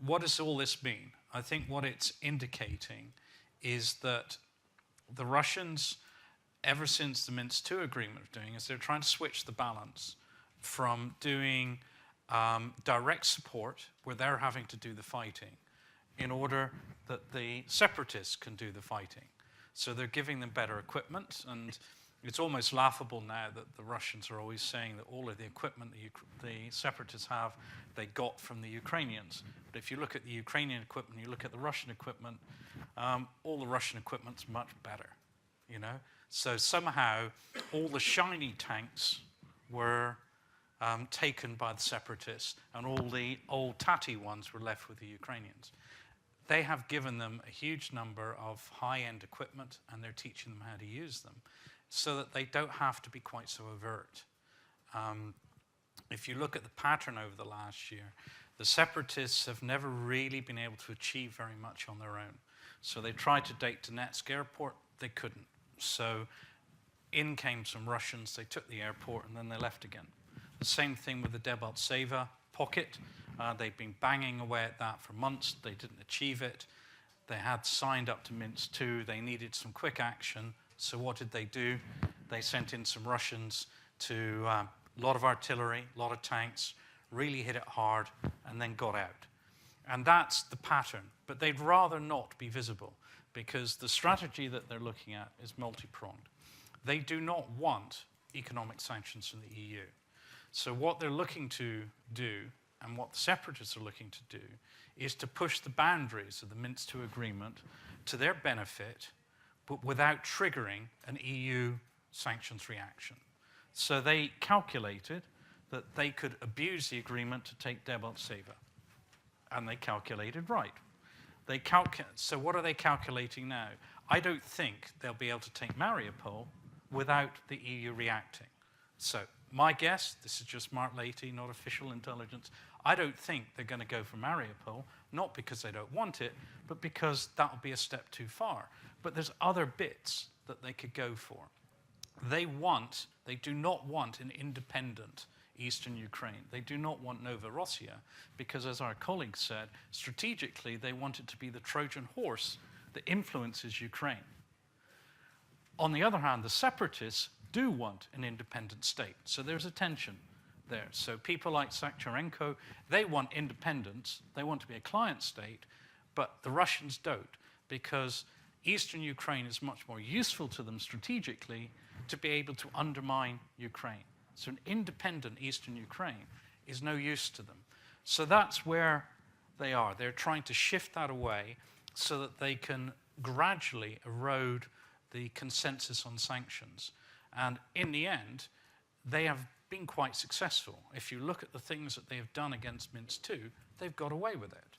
Speaker 5: What does all this mean? I think what it's indicating is that the Russians, ever since the Minsk II agreement are doing, is they're trying to switch the balance from doing direct support, where they're having to do the fighting, in order that the separatists can do the fighting. So they're giving them better equipment, and it's almost laughable now that the Russians are always saying that all of the equipment the separatists have, they got from the Ukrainians. But if you look at the Ukrainian equipment, you look at the Russian equipment, all the Russian equipment's much better, So somehow all the shiny tanks were taken by the separatists, and all the old tatty ones were left with the Ukrainians. They have given them a huge number of high-end equipment, and they're teaching them how to use them, so that they don't have to be quite so overt. If you look at the pattern over the last year, the separatists have never really been able to achieve very much on their own. So they tried to take Donetsk airport, they couldn't. So in came some Russians, they took the airport, and then they left again. The same thing with the Debaltseve pocket. They've been banging away at that for months. They didn't achieve it. They had signed up to Minsk II. They needed some quick action. So what did they do? They sent in some Russians to a lot of artillery, a lot of tanks, really hit it hard, and then got out. And that's the pattern. But they'd rather not be visible, because the strategy that they're looking at is multi-pronged. They do not want economic sanctions from the EU. So what they're looking to do, and what the separatists are looking to do, is to push the boundaries of the Minsk II agreement to their benefit, but without triggering an EU sanctions reaction. So they calculated that they could abuse the agreement to take Debaltseve. And they calculated right. So what are they calculating now? I don't think they'll be able to take Mariupol without the EU reacting. So my guess, this is just Mark Leahy, not official intelligence, I don't think they're going to go for Mariupol, not because they don't want it, but because that would be a step too far. But there's other bits that they could go for. They do not want an independent eastern Ukraine. They do not want Novorossiya, because as our colleague said, strategically they want it to be the Trojan horse that influences Ukraine. On the other hand, the separatists do want an independent state. So there's a tension there. So people like Sakharenko, they want independence. They want to be a client state, but the Russians don't, because eastern Ukraine is much more useful to them strategically to be able to undermine Ukraine. So an independent eastern Ukraine is no use to them. So that's where they are. They're trying to shift that away so that they can gradually erode the consensus on sanctions. And in the end, they have been quite successful. If you look at the things that they have done against Minsk II, they've got away with it.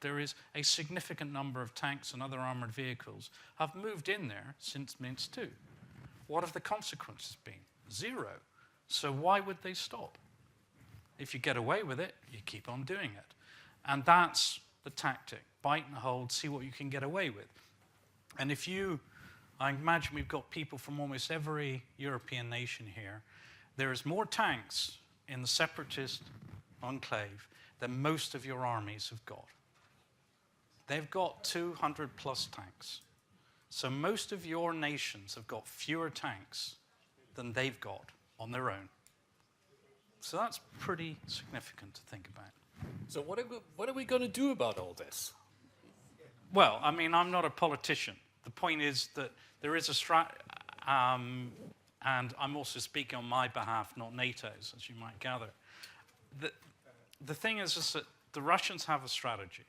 Speaker 5: There is a significant number of tanks and other armored vehicles have moved in there since Minsk II. What have the consequences been? Zero. So why would they stop? If you get away with it, you keep on doing it. And that's the tactic. Bite and hold, see what you can get away with. And I imagine we've got people from almost every European nation here. There is more tanks in the separatist enclave than most of your armies have got. They've got 200 plus tanks. So most of your nations have got fewer tanks than they've got on their own. So that's pretty significant to think about.
Speaker 1: So what are we going to do about all this?
Speaker 5: Well, I mean, I'm not a politician. The point is that there is a and I'm also speaking on my behalf, not NATO's, as you might gather. The thing is that the Russians have a strategy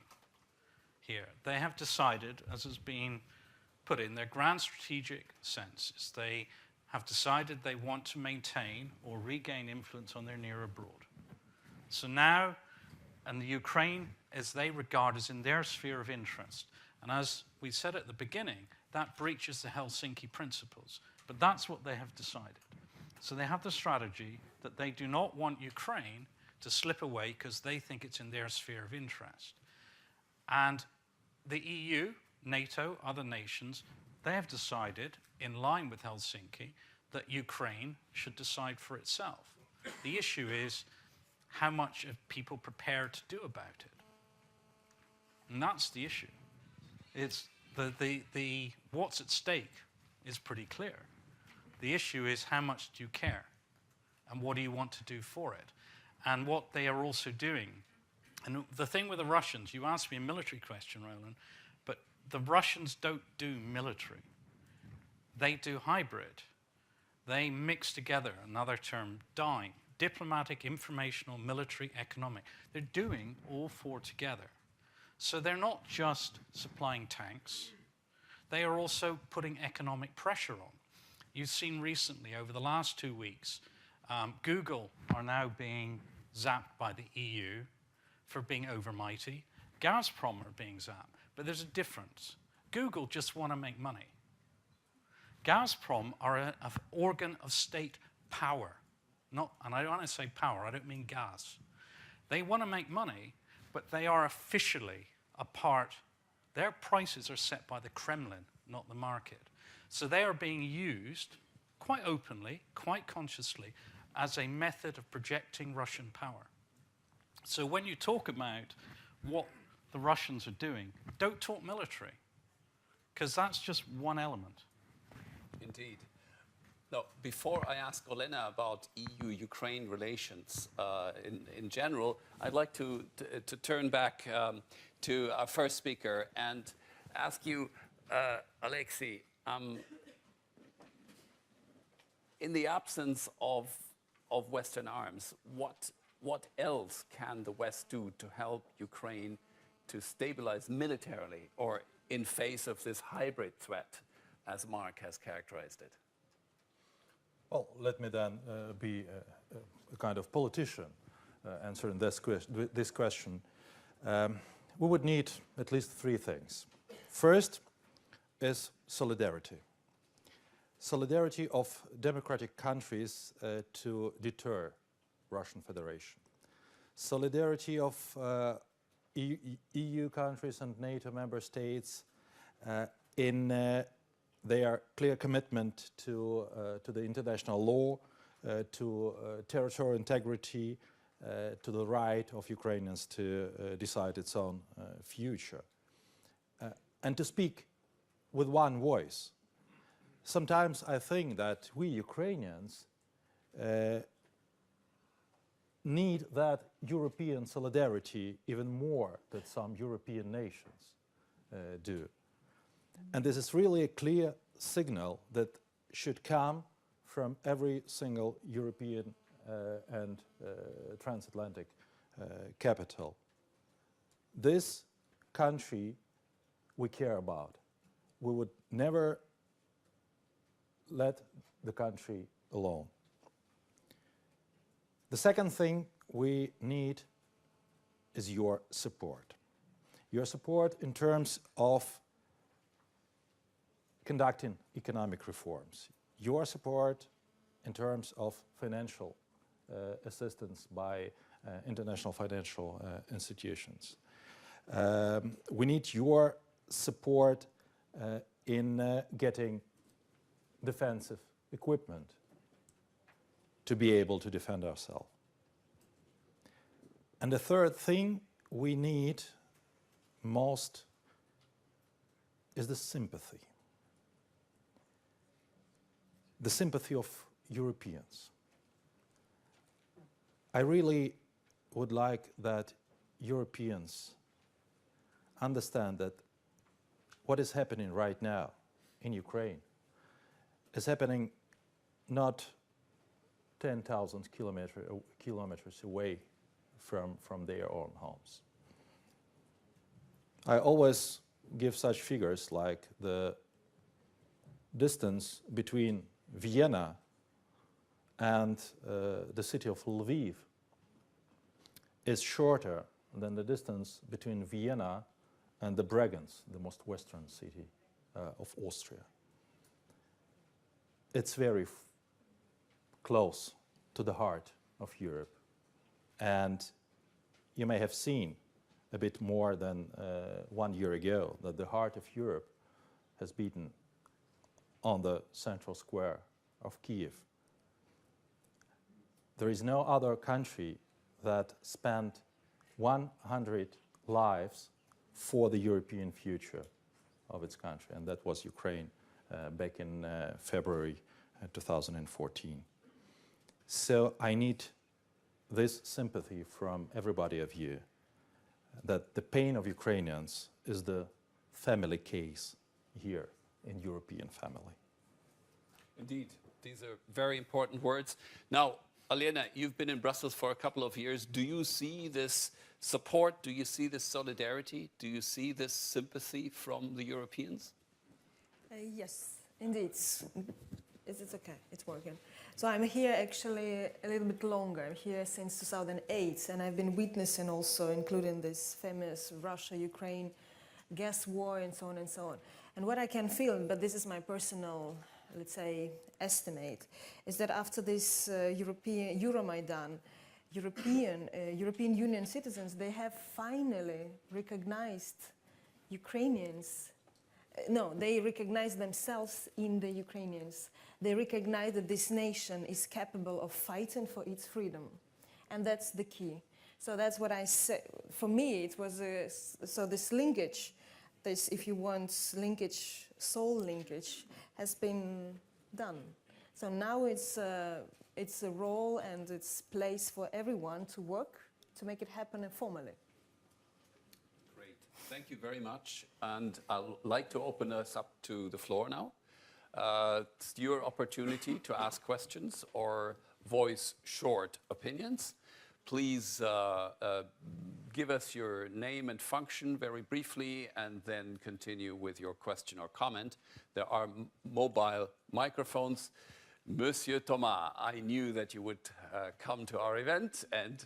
Speaker 5: here. They have decided, as has been put in their grand strategic sense, is they have decided they want to maintain or regain influence on their near abroad. So now, and the Ukraine, as they regard, is in their sphere of interest. And as we said at the beginning, that breaches the Helsinki principles. But that's what they have decided. So they have the strategy that they do not want Ukraine to slip away because they think it's in their sphere of interest. And the EU, NATO, other nations, they have decided, in line with Helsinki, that Ukraine should decide for itself. The issue is, how much are people prepared to do about it? And that's the issue. It's what's at stake is pretty clear. The issue is, how much do you care? And what do you want to do for it? And what they are also doing. And the thing with the Russians, you asked me a military question, Roland, but the Russians don't do military. They do hybrid. They mix together, another term, DIME, diplomatic, informational, military, economic. They're doing all four together. So they're not just supplying tanks. They are also putting economic pressure on. You've seen recently, over the last 2 weeks, Google are now being zapped by the EU for being overmighty. Gazprom are being zapped. But there's a difference. Google just want to make money. Gazprom are an organ of state power. And I want to say power, I don't mean gas. They want to make money, but they are officially a part. Their prices are set by the Kremlin, not the market. So they are being used quite openly, quite consciously, as a method of projecting Russian power. So when you talk about what the Russians are doing, don't talk military, because that's just one element.
Speaker 1: Indeed. Now, before I ask Olena about EU-Ukraine relations in general, I'd like to turn back to our first speaker and ask you, Alexei, in the absence of Western arms, what else can the West do to help Ukraine to stabilize militarily or in face of this hybrid threat, as Mark has characterized it?
Speaker 3: Well, let me then be a kind of politician answering this question. We would need at least three things. First is solidarity. Solidarity of democratic countries to deter Russian Federation. Solidarity of EU countries and NATO member states in their clear commitment to the international law, to territorial integrity, to the right of Ukrainians to decide its own future. And to speak with one voice. Sometimes I think that we Ukrainians need that European solidarity even more than some European nations do. And this is really a clear signal that should come from every single European and transatlantic capital. This country we care about. We would never let the country alone. The second thing we need is your support. Your support in terms of conducting economic reforms. Your support in terms of financial assistance by international financial institutions. We need your support in getting defensive equipment to be able to defend ourselves. And the third thing we need most is the sympathy. The sympathy of Europeans. I really would like that Europeans understand that what is happening right now in Ukraine is happening not 10,000 kilometers away from their own homes. I always give such figures like the distance between Vienna and the city of Lviv is shorter than the distance between Vienna and the Bregenz, the most western city of Austria. It's very close to the heart of Europe. And you may have seen a bit more than 1 year ago that the heart of Europe has beaten on the central square of Kiev. There is no other country that spent 100 lives for the European future of its country, and that was Ukraine back in February 2014. So I need this sympathy from everybody of you, that the pain of Ukrainians is the family case here in European family.
Speaker 1: Indeed, these are very important words. Now, Alena, you've been in Brussels for a couple of years. Do you see this support? Do you see this solidarity? Do you see this sympathy from the Europeans?
Speaker 6: Yes, indeed. It's okay, it's working. So I'm here actually a little bit longer. I'm here since 2008, and I've been witnessing also, including this famous Russia-Ukraine gas war and so on and so on. And what I can feel, but this is my personal, let's say, estimate, is that after this European Euromaidan, European Union citizens, they have finally recognized Ukrainians. No, they recognize themselves in the Ukrainians. They recognize that this nation is capable of fighting for its freedom. And that's the key. So that's what I say. For me, it was so this linkage, this, if you want, linkage, soul linkage, has been done. So now it's a role and it's place for everyone to work to make it happen formally.
Speaker 1: Great. Thank you very much. And I'd like to open us up to the floor now. It's your opportunity to ask questions or voice short opinions. Please give us your name and function very briefly and then continue with your question or comment. There are mobile microphones. Monsieur Thomas, I knew that you would come to our event. And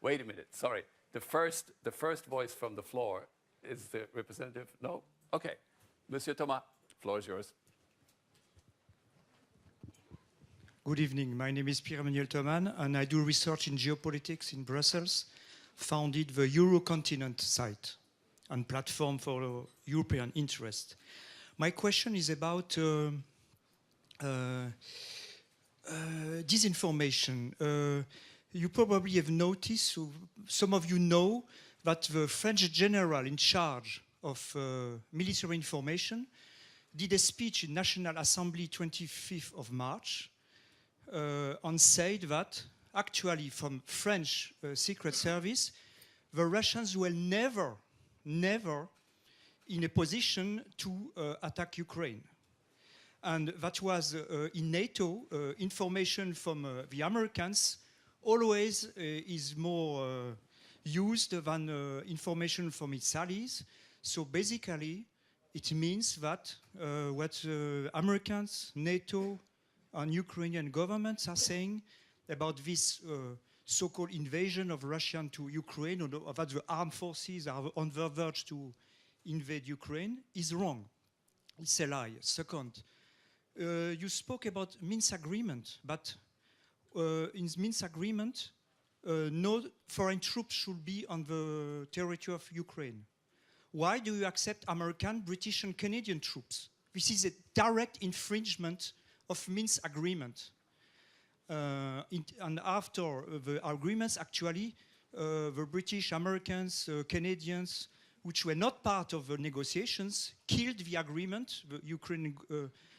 Speaker 1: wait a minute, sorry. The first voice from the floor is the representative. No? Okay. Monsieur Thomas, the floor is yours.
Speaker 7: Good evening. My name is Pierre-Emmanuel Thoman, and I do research in geopolitics in Brussels, founded the Eurocontinent site and platform for European interest. My question is about disinformation. You probably have noticed, some of you know, that the French general in charge of military information did a speech in National Assembly 25th of March and said that actually from French Secret Service, the Russians were never in a position to attack Ukraine. And that was in NATO, information from the Americans always is more used than information from its allies. So basically, it means that what Americans, NATO, and Ukrainian governments are saying about this so-called invasion of Russia to Ukraine, or that the armed forces are on the verge to invade Ukraine, is wrong. It's a lie. Second, you spoke about Minsk agreement, but in Minsk agreement, no foreign troops should be on the territory of Ukraine. Why do you accept American, British, and Canadian troops? This is a direct infringement of Minsk agreement. And after the agreements, actually, the British, Americans, Canadians, which were not part of the negotiations, killed the agreement, the Ukrainian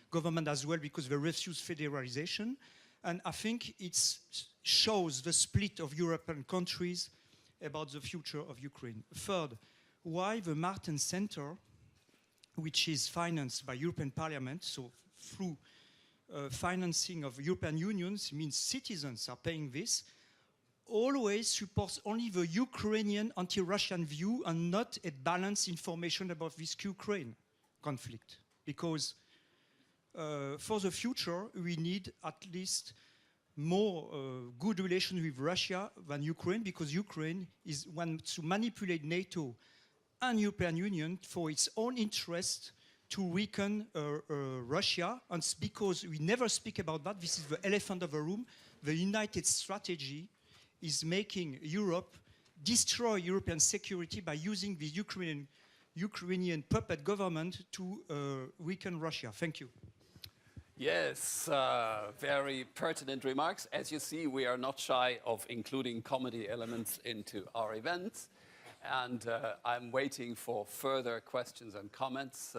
Speaker 7: government as well, because they refused federalization. And I think it shows the split of European countries about the future of Ukraine. Third, why the Martin Center, which is financed by European Parliament, so through financing of European unions, means citizens are paying this, always supports only the Ukrainian anti-Russian view and not a balanced information about this Ukraine conflict. Because for the future, we need at least more good relations with Russia than Ukraine, because Ukraine wants to manipulate NATO and European Union for its own interest to weaken Russia. And because we never speak about that, this is the elephant of the room. The United strategy is making Europe destroy European security by using the Ukrainian puppet government to weaken Russia. Thank you.
Speaker 1: Yes, very pertinent remarks. As you see, we are not shy of including comedy elements into our events. And I'm waiting for further questions and comments.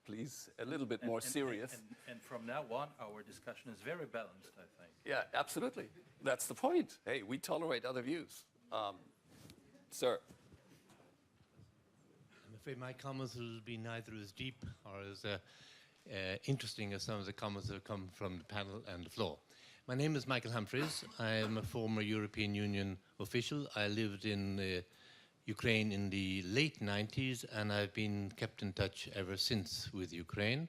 Speaker 1: Please, a little bit more serious.
Speaker 8: And from now on, our discussion is very balanced, I think.
Speaker 1: Yeah, absolutely. That's the point. Hey, we tolerate other views. Sir.
Speaker 9: I'm afraid my comments will be neither as deep or as interesting as some of the comments that have come from the panel and the floor. My name is Michael Humphreys. I am a former European Union official. I lived in Ukraine in the late 90s, and I've been kept in touch ever since with Ukraine,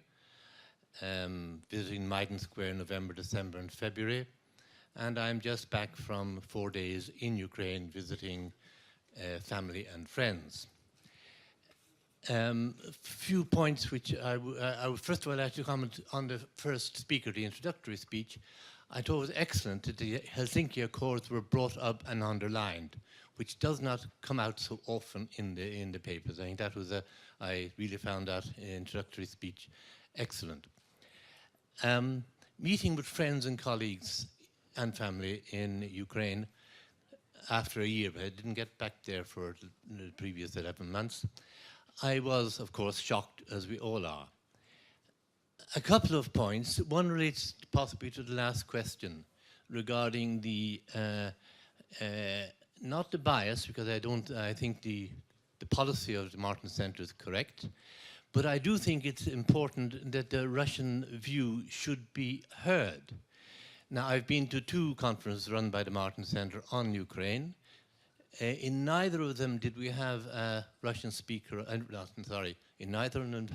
Speaker 9: visiting Maidan Square in November, December, and February. And I'm just back from 4 days in Ukraine visiting family and friends. A few points which I would first of all like to comment on the first speaker, the introductory speech. I thought it was excellent that the Helsinki Accords were brought up and underlined, which does not come out so often in the papers. I think that was I really found that introductory speech excellent. Meeting with friends and colleagues and family in Ukraine after a year, but I didn't get back there for the previous 11 months. I was, of course, shocked, as we all are. A couple of points. One relates possibly to the last question regarding the, not the bias, because I think the policy of the Martin Center is correct, but I do think it's important that the Russian view should be heard. Now, I've been to 2 conferences run by the Martin Center on Ukraine. In neither of them did we have a Russian speaker, in neither of them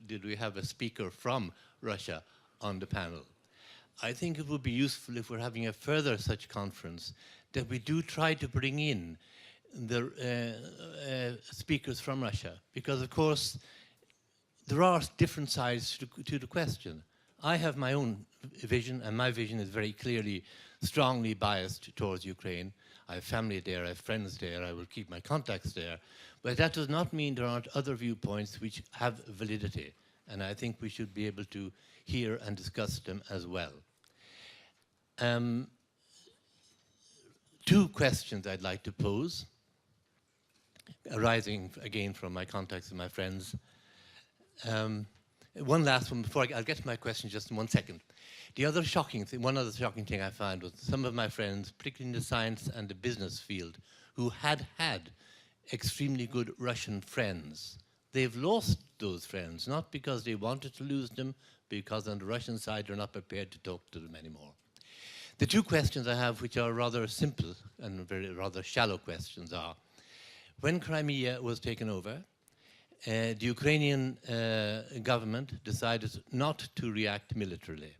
Speaker 9: did we have a speaker from Russia on the panel. I think it would be useful if we're having a further such conference that we do try to bring in the speakers from Russia, because of course there are different sides to the question. I have my own vision, and my vision is very clearly, strongly biased towards Ukraine. I have family there, I have friends there, I will keep my contacts there. But that does not mean there aren't other viewpoints which have validity. And I think we should be able to hear and discuss them as well. 2 questions I'd like to pose, arising again from my contacts with my friends. One last one before I'll get to my question just in 1 second. The other shocking thing, one other shocking thing I found was some of my friends, particularly in the science and the business field, who had extremely good Russian friends. They've lost those friends, not because they wanted to lose them, because on the Russian side they're not prepared to talk to them anymore. The 2 questions I have, which are rather simple and rather shallow questions, are: when Crimea was taken over, the Ukrainian government decided not to react militarily.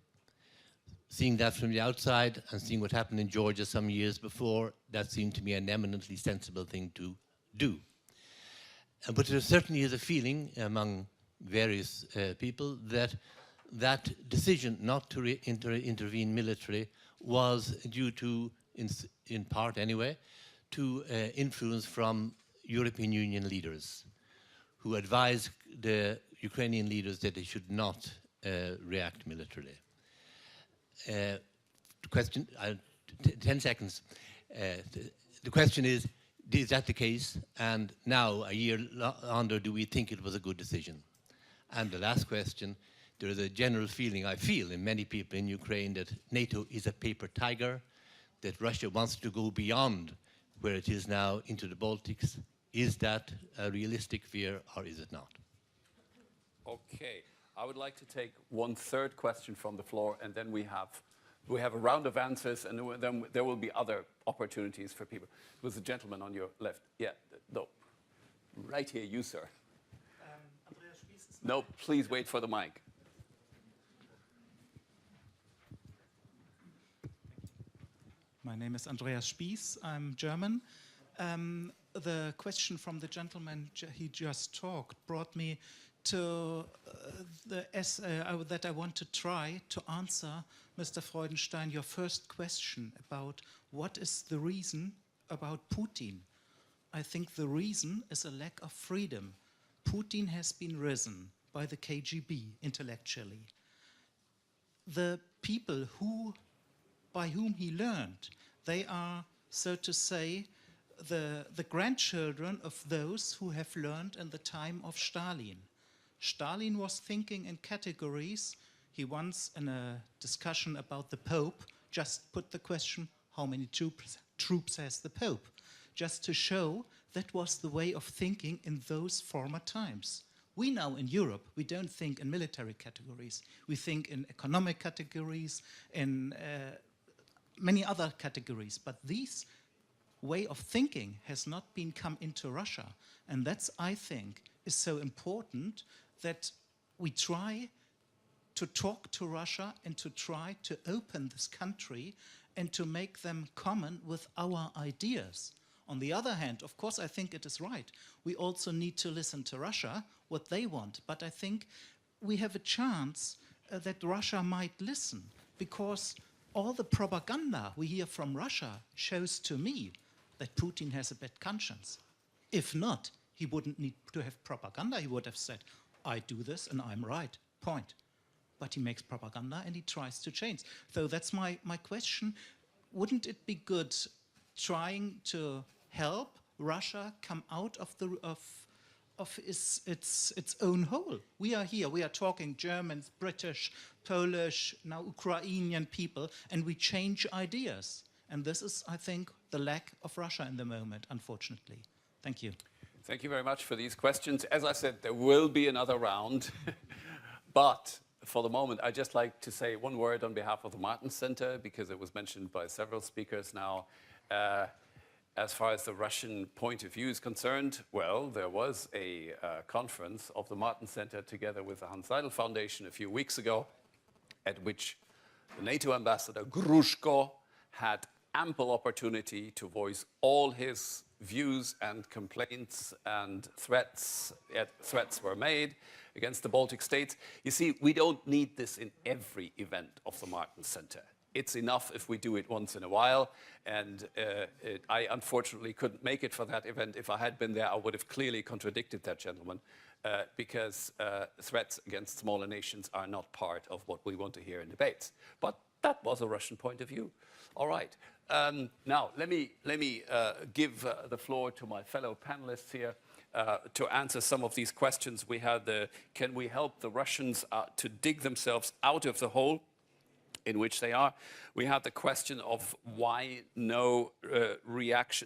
Speaker 9: seeing that from the outside and seeing what happened in Georgia some years before, that seemed to me an eminently sensible thing to do. But there certainly is a feeling among various people that that decision not to intervene militarily was due to, in part anyway, to influence from European Union leaders who advised the Ukrainian leaders that they should not react militarily. The question, 10 seconds. The question is that the case? And now, a year on, do we think it was a good decision? And the last question, there is a general feeling, I feel, in many people in Ukraine that NATO is a paper tiger, that Russia wants to go beyond where it is now into the Baltics. Is that a realistic fear or is it not?
Speaker 1: Okay, I would like to take one third question from the floor, and then we have a round of answers, and then there will be other opportunities for people. There was a gentleman on your left. Yeah, no, right here, you, sir. No, please wait for the mic.
Speaker 10: My name is Andreas Spieß. I'm German. The question from the gentleman he just talked brought me to that I want to try to answer, Mr. Freudenstein, your first question about what is the reason about Putin. I think the reason is a lack of freedom. Putin has been risen by the KGB intellectually. The people by whom he learned, they are, so to say, the grandchildren of those who have learned in the time of Stalin. Stalin was thinking in categories. He once, in a discussion about the Pope, just put the question, how many troops has the Pope? Just to show that was the way of thinking in those former times. We now in Europe, we don't think in military categories. We think in economic categories, in many other categories. But this way of thinking has not been come into Russia. And that's, I think, is so important that we try to talk to Russia and to try to open this country and to make them common with our ideas. On the other hand, of course, I think it is right. We also need to listen to Russia, what they want. But I think we have a chance that Russia might listen, because all the propaganda we hear from Russia shows to me that Putin has a bad conscience. If not, he wouldn't need to have propaganda. He would have said, I do this and I'm right, point. But he makes propaganda and he tries to change. So that's my question. Wouldn't it be good trying to help Russia come out of its own hole? We are here, we are talking Germans, British, Polish, now Ukrainian people, and we change ideas. And this is, I think, the lack of Russia in the moment, unfortunately. Thank you.
Speaker 1: Thank you very much for these questions. As I said, there will be another round. But for the moment, I'd just like to say one word on behalf of the Martens Center, because it was mentioned by several speakers now. As far as the Russian point of view is concerned, well, there was a conference of the Martens Center together with the Hans Seidel Foundation a few weeks ago, at which the NATO ambassador Grushko had ample opportunity to voice all his views and complaints and threats. Threats were made against the Baltic states. You see, we don't need this in every event of the Martens Center. It's enough if we do it once in a while, and I unfortunately couldn't make it for that event. If I had been there, I would have clearly contradicted that gentleman, because threats against smaller nations are not part of what we want to hear in debates. But that was a Russian point of view. All right. Now, let me give the floor to my fellow panelists here to answer some of these questions. We had can we help the Russians to dig themselves out of the hole in which they are? We had the question of why no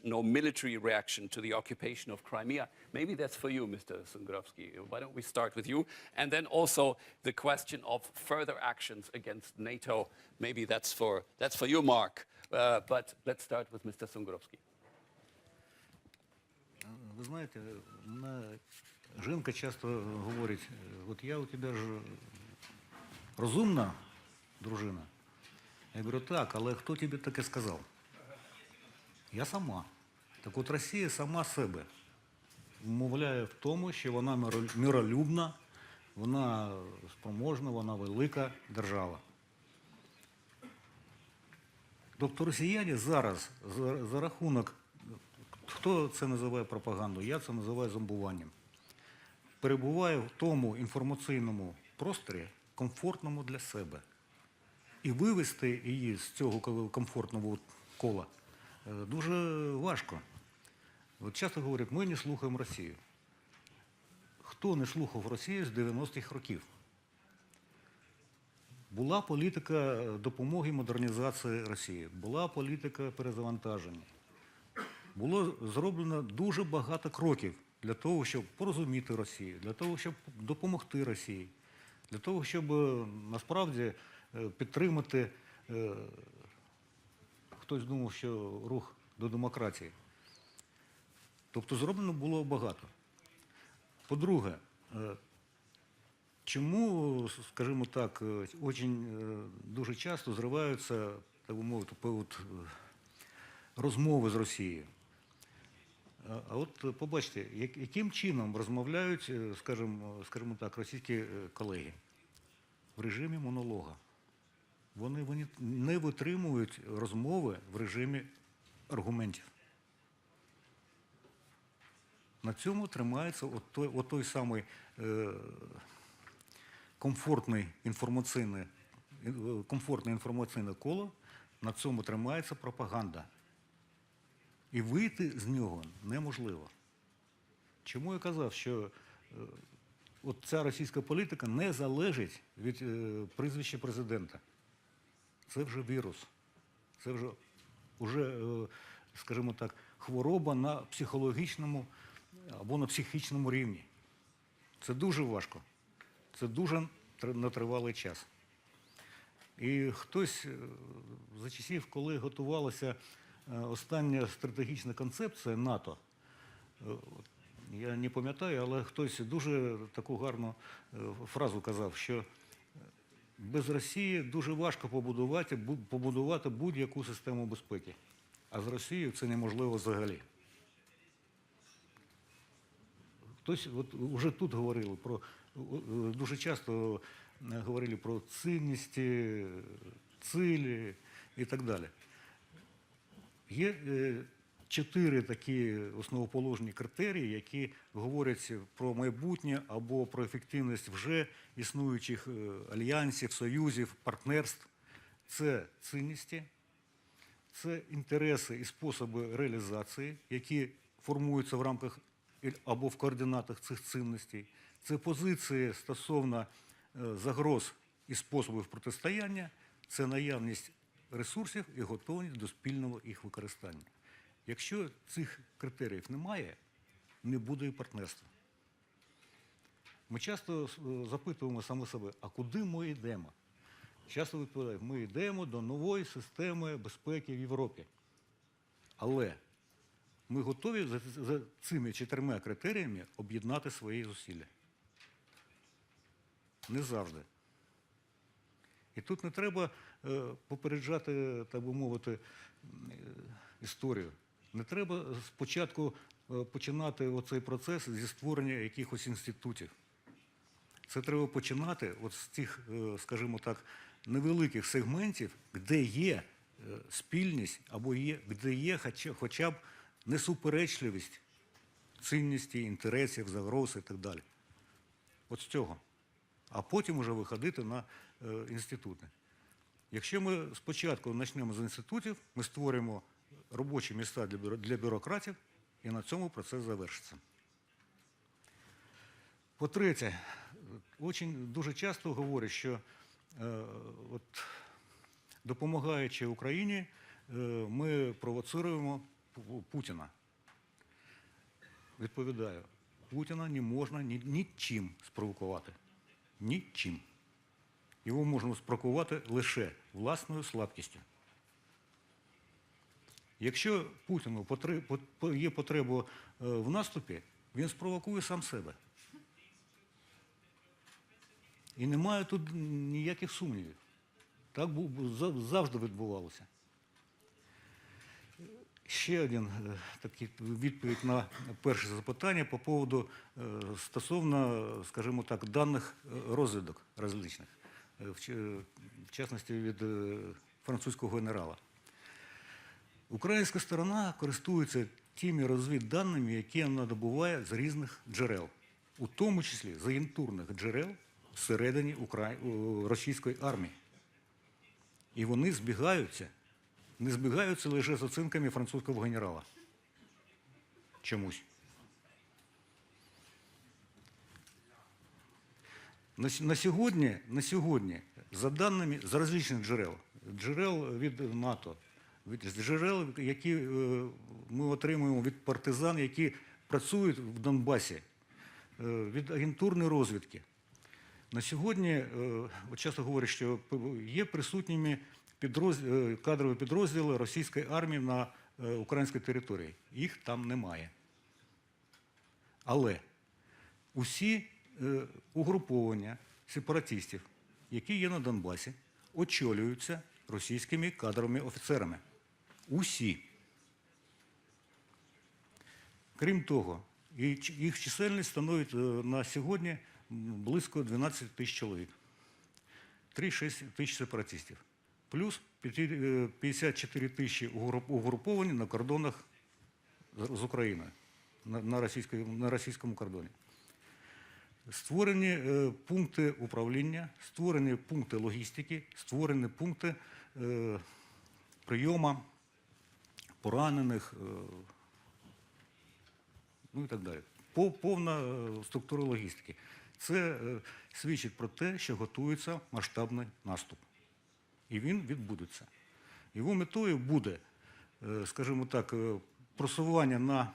Speaker 1: military reaction to the occupation of Crimea. Maybe that's for you, Mr. Sungrovsky. Why don't we start with you? And then also the question of further actions against NATO. Maybe that's for you, Mark. But let's start with Mr. Sungrovsky.
Speaker 4: Ви знаєте, жінка часто говорить, от я у тебе ж розумна дружина, Я говорю, так, але хто тобі таке сказав? Я сама. Так от Росія сама себе вмовляє в тому, що вона миролюбна, вона спроможна, вона велика держава. Тобто росіяни зараз за рахунок, хто це називає пропагандою, я це називаю зомбуванням, перебуває в тому інформаційному просторі, комфортному для себе. І вивести її з цього комфортного кола дуже важко. От часто говорять, ми не слухаємо Росію. Хто не слухав Росію з 90-х років? Була політика допомоги модернізації Росії, була політика перезавантаження. Було зроблено дуже багато кроків для того, щоб порозуміти Росію, для того, щоб допомогти Росії, для того, щоб насправді підтримати, хтось думав, що рух до демократії. Тобто зроблено було багато. По-друге, чому, скажімо так, дуже часто зриваються, так би мовити, розмови з Росією? А от побачте, яким чином розмовляють, скажімо так, російські колеги? В режимі монолога. Вони не витримують розмови в режимі аргументів. На цьому тримається той самий комфортне інформаційне коло, на цьому тримається пропаганда. І вийти з нього неможливо. Чому я казав, що от ця російська політика не залежить від прізвища президента. Це вже вірус. Це вже, скажімо так, хвороба на психологічному або на психічному рівні. Це дуже важко. Це дуже на тривалий час. І хтось за часів, коли готувалася остання стратегічна концепція НАТО, я не пам'ятаю, але хтось дуже таку гарну фразу казав, що без Росії дуже важко побудувати будь-яку систему безпеки. А з Росією це неможливо взагалі. Хтось вже тут говорили дуже часто говорили про цінності, цілі і так далі. Є 4 такі основоположні критерії, які говорять про майбутнє або про ефективність вже існуючих альянсів, союзів, партнерств. Це цінності, це інтереси і способи реалізації, які формуються в рамках або в координатах цих цінностей. Це позиції стосовно загроз і способів протистояння, це наявність ресурсів і готовність до спільного їх використання. Якщо цих критеріїв немає, не буде і партнерства. Ми часто запитуємо саме себе, а куди ми йдемо? Часто відповідаємо, ми йдемо до нової системи безпеки в Європі. Але ми готові за цими 4 критеріями об'єднати свої зусилля. Не завжди. І тут не треба попереджати, так би мовити, історію. Не треба спочатку починати оцей процес зі створення якихось інститутів. Це треба починати от з тих, скажімо так, невеликих сегментів, де є спільність або де є хоча б несуперечливість цінності, інтересів, загроз і так далі. От з цього. А потім вже виходити на інститути. Якщо ми спочатку почнемо з інститутів, ми створимо робочі місця для бюрократів, і на цьому процес завершиться. По-третє, дуже часто говорять, що допомагаючи Україні, ми провоцируємо Путіна. Відповідаю, Путіна не можна нічим спровокувати. Нічим. Його можна спровокувати лише власною слабкістю. Якщо Путіну є потреба в наступі, він спровокує сам себе. І немає тут ніяких сумнівів. Так завжди відбувалося. Ще один такий відповідь на перше запитання по поводу стосовно, скажімо так, даних розвідок розличних, в частності від французького генерала. Українська сторона користується тими розвідданими, які вона добуває з різних джерел, у тому числі з агентурних джерел всередині російської армії. І вони збігаються, не збігаються лише з оцінками французького генерала. Чомусь. На сьогодні, за даними з розличних джерел від НАТО, джерел, які ми отримуємо від партизан, які працюють в Донбасі, від агентурної розвідки. На сьогодні, часто говорять, що є присутніми кадрові підрозділи російської армії на українській території. Їх там немає. Але усі угруповання сепаратистів, які є на Донбасі, очолюються російськими кадровими офіцерами. Усі. Крім того, їх чисельність становить на сьогодні близько 12 тисяч чоловік. 3-6 тисяч сепаратистів. Плюс 54 тисячі угруповані на кордонах з Україною, на російському кордоні. Створені пункти управління, створені пункти логістики, створені пункти прийому поранених, ну і так далі. Повна структура логістики. Це свідчить про те, що готується масштабний наступ. І він відбудеться. Його метою буде, скажімо так, просування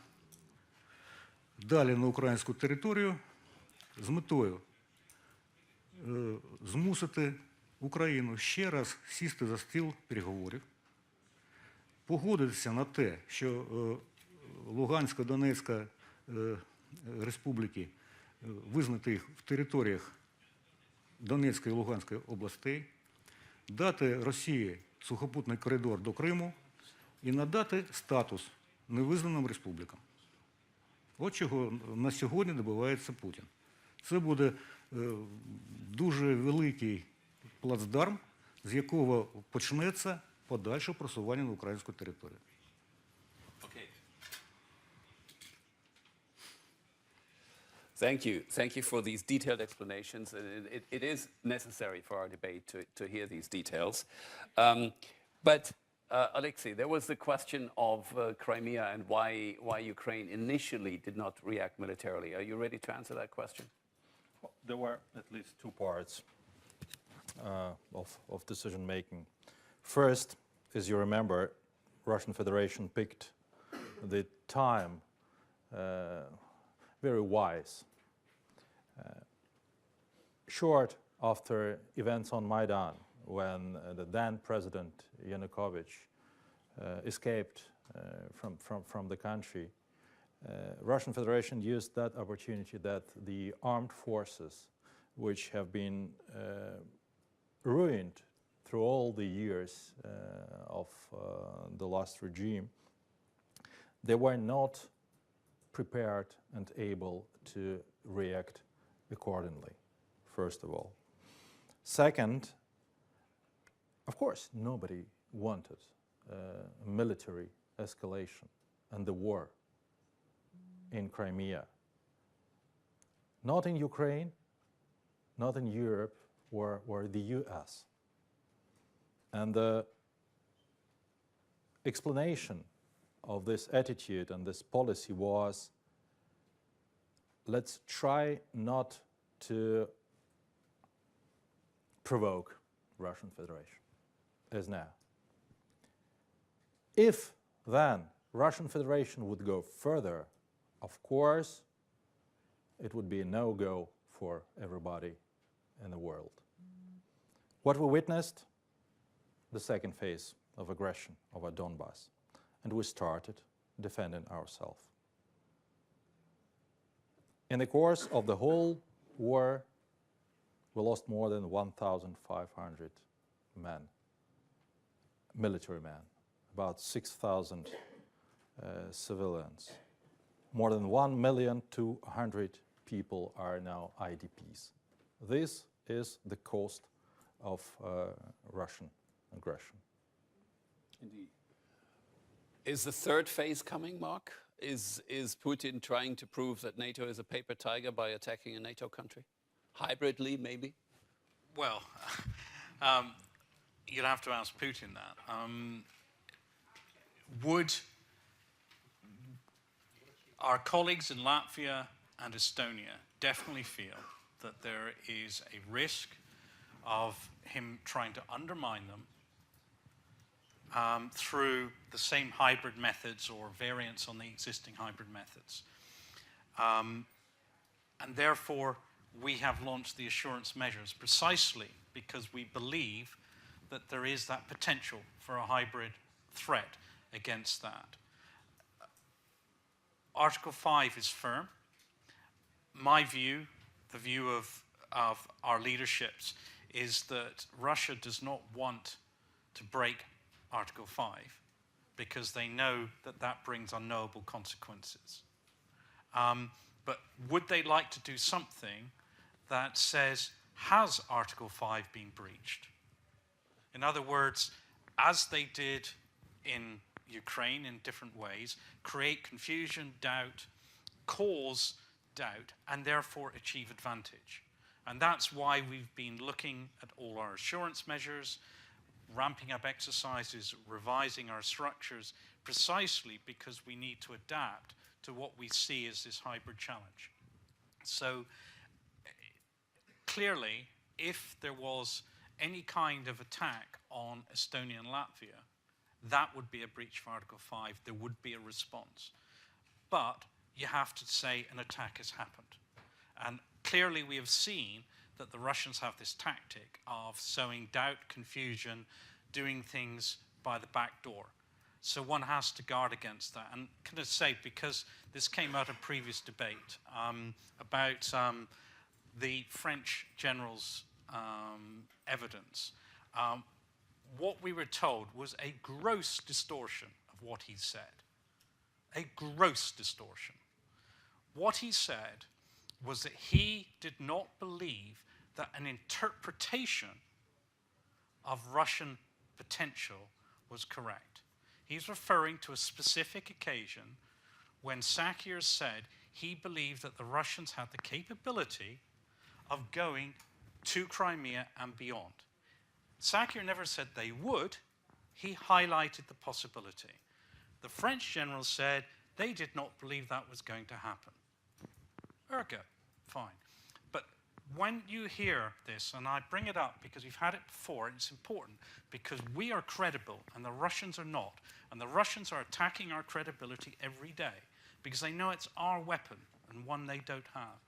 Speaker 4: далі на українську територію з метою змусити Україну ще раз сісти за стіл переговорів, погодитися на те, що Луганська, Донецька республіки визнати їх в територіях Донецької і Луганської областей, дати Росії сухопутний коридор до Криму і надати статус невизнаним республікам. От чого на сьогодні добивається Путін. Це буде дуже великий плацдарм, з якого почнеться подальше просування на українську територію.
Speaker 1: Thank you. Thank you for these detailed explanations. It is necessary for our debate to hear these details. But Alexei, there was the question of Crimea and why Ukraine initially did not react militarily. Are you ready to answer that question?
Speaker 8: Well, there were at least two parts of decision making. First, as you remember, Russian Federation picked the time very wise. Short after events on Maidan, when the then President Yanukovych escaped from the country, Russian Federation used that opportunity that the armed forces, which have been ruined through all the years of the last regime, they were not prepared and able to react accordingly, first of all. Second, of course, nobody wanted military escalation and the war in Crimea. Not in Ukraine, not in Europe or the US. And the explanation of this attitude and this policy was, let's try not to provoke Russian Federation, as now. If then Russian Federation would go further, of course, it would be a no-go for everybody in the world. What we witnessed, the second phase of aggression over Donbass, and we started defending ourselves. In the course of the whole war, we lost more than 1,500 men, military men, about 6,000 civilians. More than 1,200,000 people are now IDPs. This is the cost of Russian aggression.
Speaker 1: Indeed. Is the third phase coming, Mark? Is Putin trying to prove that NATO is a paper tiger by attacking a NATO country? Hybridly, maybe?
Speaker 5: Well, you'd have to ask Putin that. Would our colleagues in Latvia and Estonia definitely feel that there is a risk of him trying to undermine them through the same hybrid methods or variants on the existing hybrid methods? And therefore, we have launched the assurance measures precisely because we believe that there is that potential for a hybrid threat against that. Article 5 is firm. My view, the view of our leaderships, is that Russia does not want to break Article 5 because they know that that brings unknowable consequences. But would they like to do something that says, has Article 5 been breached? In other words, as they did in Ukraine in different ways, create confusion, doubt, cause doubt, and therefore achieve advantage. And that's why we've been looking at all our assurance measures, ramping up exercises, revising our structures, precisely because we need to adapt to what we see as this hybrid challenge. So clearly, if there was any kind of attack on Estonia and Latvia, that would be a breach of Article 5. There would be a response. But you have to say an attack has happened. And clearly we have seen that the Russians have this tactic of sowing doubt, confusion, doing things by the back door. So one has to guard against that. And can I say, because this came out of previous debate about the French general's evidence, what we were told was a gross distortion of what he said. A gross distortion. What he said was that he did not believe that an interpretation of Russian potential was correct. He's referring to a specific occasion when Sakir said he believed that the Russians had the capability of going to Crimea and beyond. Sakir never said they would. He highlighted the possibility. The French general said they did not believe that was going to happen. Ergo, fine. But when you hear this, and I bring it up because we've had it before, and it's important, because we are credible and the Russians are not. And the Russians are attacking our credibility every day because they know it's our weapon and one they don't have.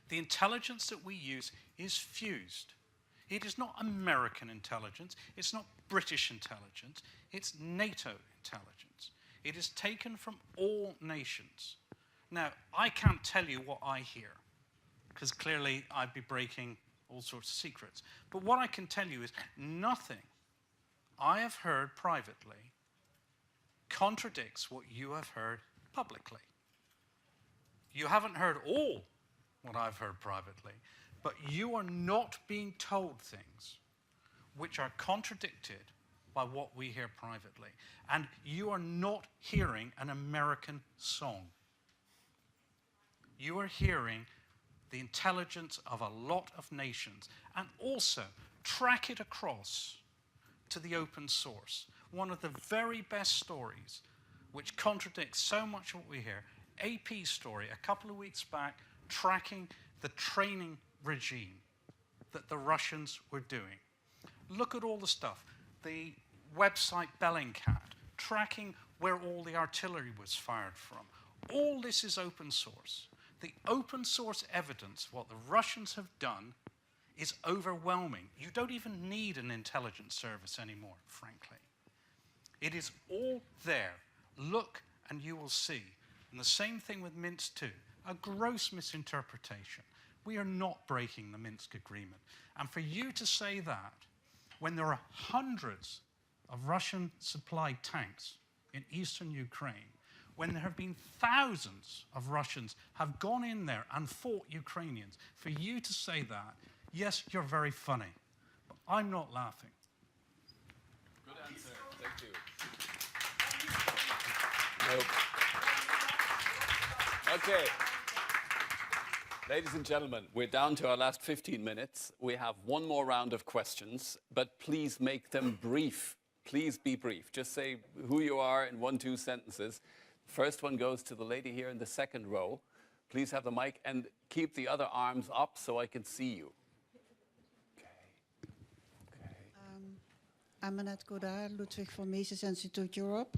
Speaker 5: The intelligence that we use is fused. It is not American intelligence, it's not British intelligence, it's NATO intelligence. It is taken from all nations. Now, I can't tell you what I hear, because clearly I'd be breaking all sorts of secrets. But what I can tell you is nothing I have heard privately contradicts what you have heard publicly. You haven't heard all what I've heard privately, but you are not being told things which are contradicted by what we hear privately. And you are not hearing an American song. You are hearing the intelligence of a lot of nations, and also track it across to the open source. One of the very best stories which contradicts so much of what we hear, AP story a couple of weeks back, tracking the training regime that the Russians were doing. Look at all the stuff. The website Bellingcat, tracking where all the artillery was fired from. All this is open source. The open source evidence, what the Russians have done, is overwhelming. You don't even need an intelligence service anymore, frankly. It is all there. Look and you will see. And the same thing with Minsk II, a gross misinterpretation. We are not breaking the Minsk agreement. And for you to say that when there are hundreds of Russian supplied tanks in eastern Ukraine, when there have been thousands of Russians have gone in there and fought Ukrainians, for you to say that, yes, you're very funny, but I'm not laughing.
Speaker 1: Good answer. Thank you. Nope. Okay. Ladies and gentlemen, we're down to our last 15 minutes. We have one more round of questions, but please make them brief. Please be brief. Just say who you are in 1-2 sentences. First one goes to the lady here in the second row. Please have the mic and keep the other arms up so I can see you.
Speaker 11: I'm Annette Godard, Ludwig von Mises Institute Europe.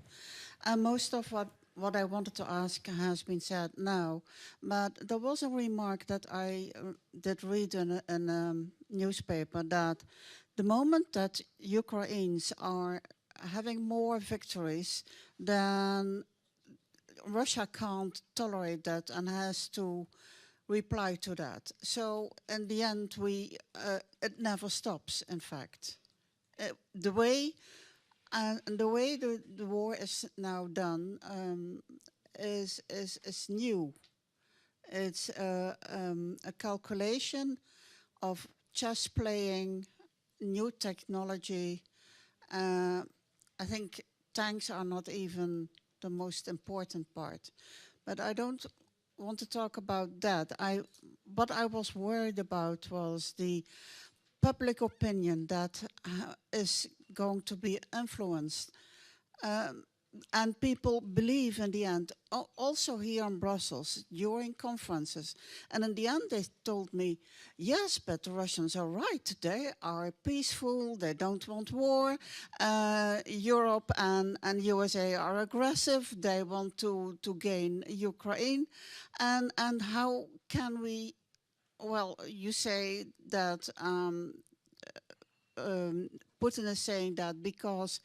Speaker 11: And most of what I wanted to ask has been said now. But there was a remark that I did read in a newspaper that the moment that Ukrainians are having more victories, then Russia can't tolerate that and has to reply to that. So in the end, it never stops, in fact. The way the war is now done is new. It's a calculation of chess playing, new technology. I think tanks are not even the most important part. But I don't want to talk about that. What I was worried about was the public opinion that is going to be influenced. And people believe in the end, also here in Brussels, during conferences. And in the end, they told me, yes, but the Russians are right. They are peaceful. They don't want war. Europe and USA are aggressive. They want to gain Ukraine. And how can we, well, you say that Putin is saying that because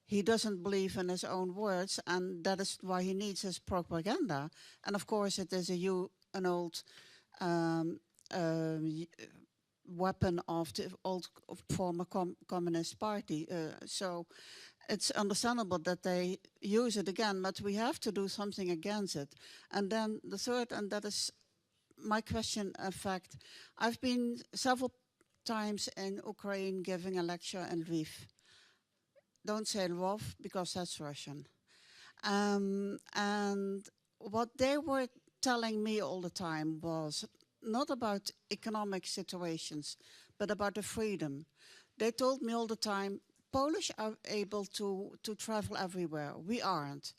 Speaker 11: he doesn't believe in his own words, and that is why he needs his propaganda. And of course, it is an old weapon of the old former communist party. So it's understandable that they use it again, but we have to do something against it. And then the third, and that is my question, in fact, I've been several times in Ukraine giving a lecture in Lviv. Don't say Lvov, because that's Russian. And what they were telling me all the time was not about economic situations, but about the freedom. They told me all the time, Polish are able to travel everywhere. We aren't.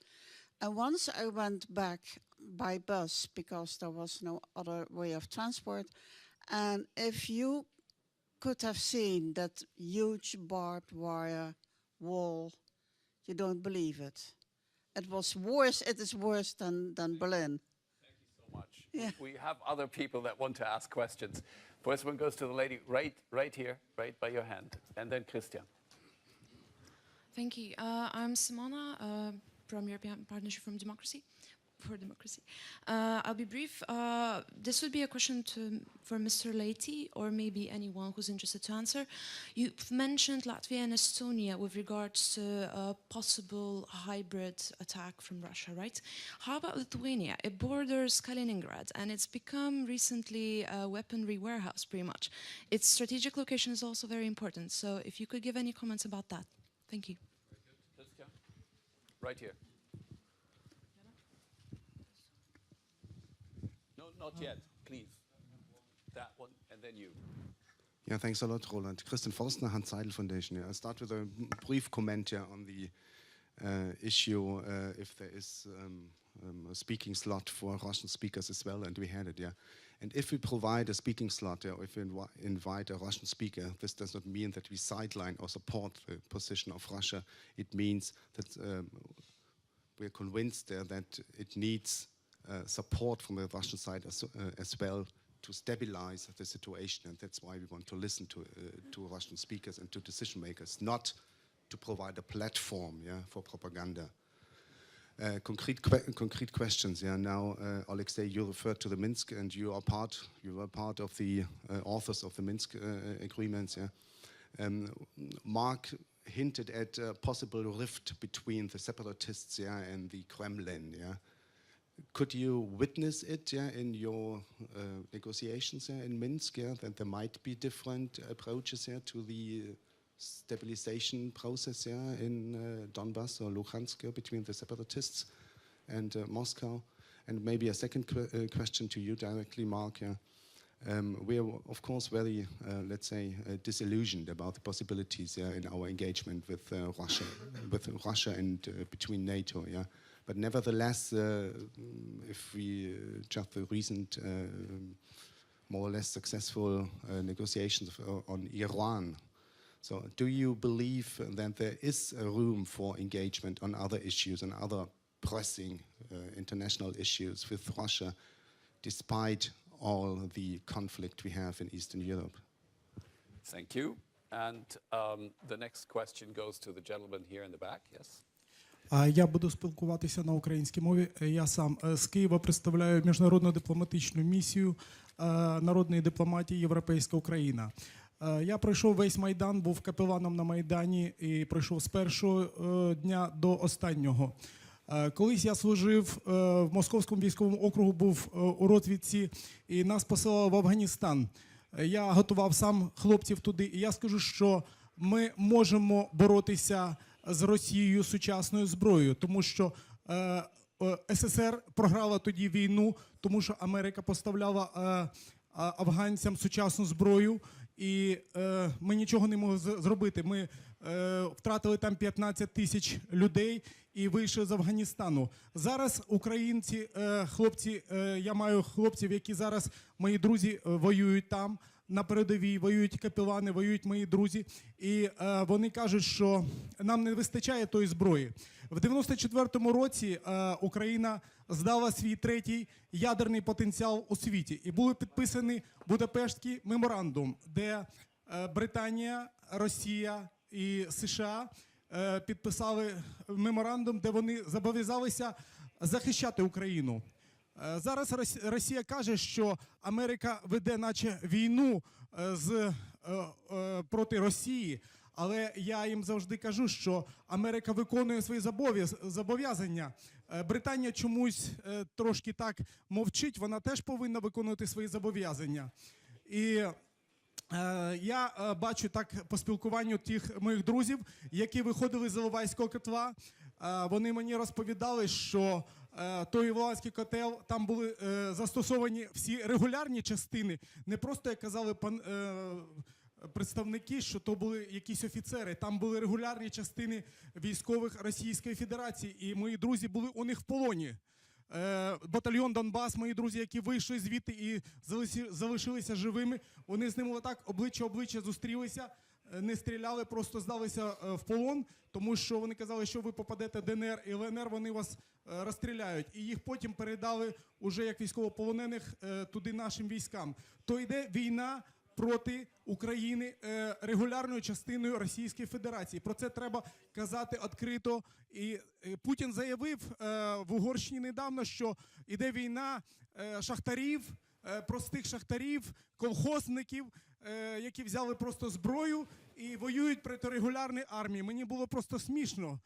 Speaker 11: And once I went back by bus, because there was no other way of transport, and if you could have seen that huge barbed wire wall, you don't believe it. It was worse, it is worse than Berlin.
Speaker 1: Thank you so much.
Speaker 11: Yeah.
Speaker 1: We have other people that want to ask questions. First one goes to the lady right here, right by your hand, and then Christian.
Speaker 12: Thank you. I'm Simona from European Partnership for Democracy. I'll be brief. This would be a question for Mr. Leite, or maybe anyone who's interested to answer. You've mentioned Latvia and Estonia with regards to a possible hybrid attack from Russia, right? How about Lithuania? It borders Kaliningrad, and it's become recently a weaponry warehouse, pretty much. Its strategic location is also very important. So if you could give any comments about that. Thank you.
Speaker 1: Christian, right here. Not yet, please. That one, and then you.
Speaker 13: Yeah, thanks a lot, Roland. Christian Forstner, Hans Seidel Foundation. Yeah, I'll start with a brief comment on the issue if there is a speaking slot for Russian speakers as well, and we had it, yeah. And if we provide a speaking slot, or if we invite a Russian speaker, this does not mean that we sideline or support the position of Russia. It means that we're convinced that it needs support from the Russian side as well to stabilize the situation, and that's why we want to listen to Russian speakers and to decision makers, not to provide a platform, yeah, for propaganda. Concrete questions. Yeah. Now, Alexei, you referred to the Minsk, and you were part of the authors of the Minsk agreements. Yeah. Mark hinted at a possible rift between the separatists, and the Kremlin, Could you witness it, in your negotiations in Minsk, that there might be different approaches to the stabilization process in Donbass or Luhansk between the separatists and Moscow? And maybe a second question to you directly, Mark. We are, of course, very, let's say, disillusioned about the possibilities in our engagement with Russia and between NATO. But nevertheless, if we just the recent, more or less successful negotiations on Iran. So, do you believe that there is a room for engagement on other issues and other pressing international issues with Russia, despite all the conflict we have in Eastern Europe?
Speaker 1: Thank you. And the next question goes to the gentleman here in the back. Yes.
Speaker 14: Я буду спілкуватися на українській мові. Я сам з Києва представляю міжнародну дипломатичну місію народної дипломатії Європейська Україна. Я пройшов весь Майдан, був капеланом на Майдані і пройшов з першого дня до останнього. Колись я служив в Московському військовому округу, був у розвідці, і нас посилали в Афганістан. Я готував сам хлопців туди, і я скажу, що ми можемо боротися з Росією сучасною зброєю, тому що СССР програла тоді війну, тому що Америка поставляла афганцям сучасну зброю, і ми нічого не могли зробити. Ми втратили там 15 тисяч людей і вийшли з Афганістану. Зараз українці, хлопці, я маю хлопців, які зараз, мої друзі, воюють там, на передовій, воюють капелани, воюють мої друзі, і вони кажуть, що нам не вистачає тої зброї. В 94-му році Україна здала свій третій ядерний потенціал у світі, і був підписаний Будапештський меморандум, де Британія, Росія і США підписали меморандум, де вони зобов'язалися захищати Україну. Зараз Росія каже, що Америка веде наче війну проти Росії, але я їм завжди кажу, що Америка виконує свої зобов'язання. Британія чомусь трошки так мовчить, вона теж повинна виконувати свої зобов'язання. І я бачу так по спілкуванню тих моїх друзів, які виходили з Іловайського котла, вони мені розповідали, що той Іловайський котел, там були застосовані всі регулярні частини, не просто, як казали представники, що то були якісь офіцери, там були регулярні частини військових Російської Федерації, і мої друзі були у них в полоні. Батальйон Донбас, мої друзі, які вийшли звідти і залишилися живими, вони з ними отак обличчя зустрілися, не стріляли, просто здалися в полон, тому що вони казали, що ви попадете в ДНР і ЛНР, вони вас розстріляють. І їх потім передали уже як військовополонених туди нашим військам. То йде війна проти України регулярною частиною Російської Федерації. Про це треба казати відкрито. І Путін заявив в Угорщині недавно, що йде війна шахтарів, простих шахтарів, колхозників, які взяли просто зброю і воюють проти регулярної армії. Мені було просто смішно,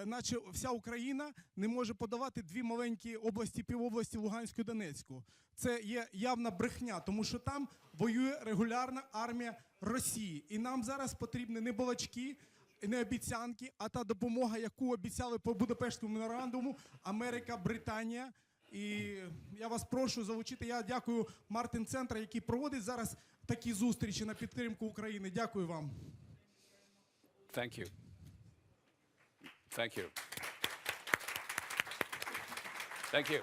Speaker 14: наче вся Україна не може подавати дві маленькі області, півобласті Луганську і Донецьку. Це є явна брехня, тому що там воює регулярна армія Росії. І нам зараз потрібні не балачки, не обіцянки, а та допомога, яку обіцяли по Будапештському меморандуму Америка, Британія. І я вас прошу залучити. Я дякую Мартин Центр, який проводить зараз такі зустрічі на підтримку України. Дякую вам.
Speaker 1: Thank you. Thank you. Thank you.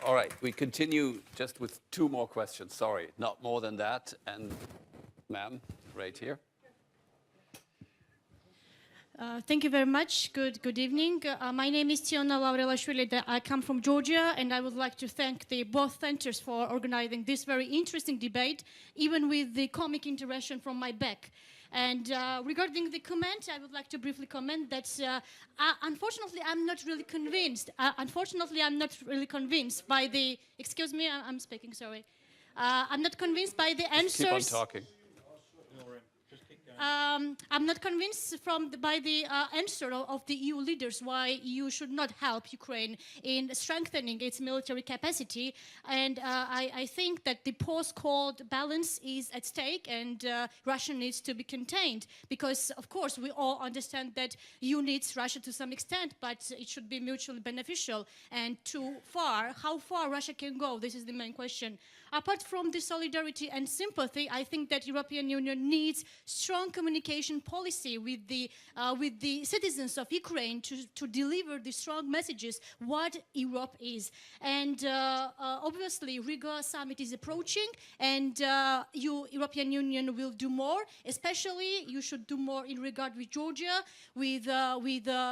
Speaker 1: All right, we continue just with two more questions. Sorry, not more than that. And ma'am, right here.
Speaker 15: Thank you very much. Good evening. My name is Tiona Laurelashvili. I come from Georgia, and I would like to thank both centers for organizing this very interesting debate, even with the comic intervention from my back. And regarding the comment, I would like to briefly comment that unfortunately, I'm not really convinced. By the. Excuse me, I'm speaking. Sorry. I'm not convinced by the answers.
Speaker 1: Keep on talking.
Speaker 15: I'm not convinced by the answer of the EU leaders why EU should not help Ukraine in strengthening its military capacity. And I think that the post-cold balance is at stake, and Russia needs to be contained. Because, of course, we all understand that EU needs Russia to some extent, but it should be mutually beneficial. And how far Russia can go, this is the main question. Apart from the solidarity and sympathy, I think that European Union needs strong communication policy with the citizens of Ukraine to deliver the strong messages what Europe is. And obviously, Riga summit is approaching, and European Union will do more. Especially, you should do more in regard with Georgia, with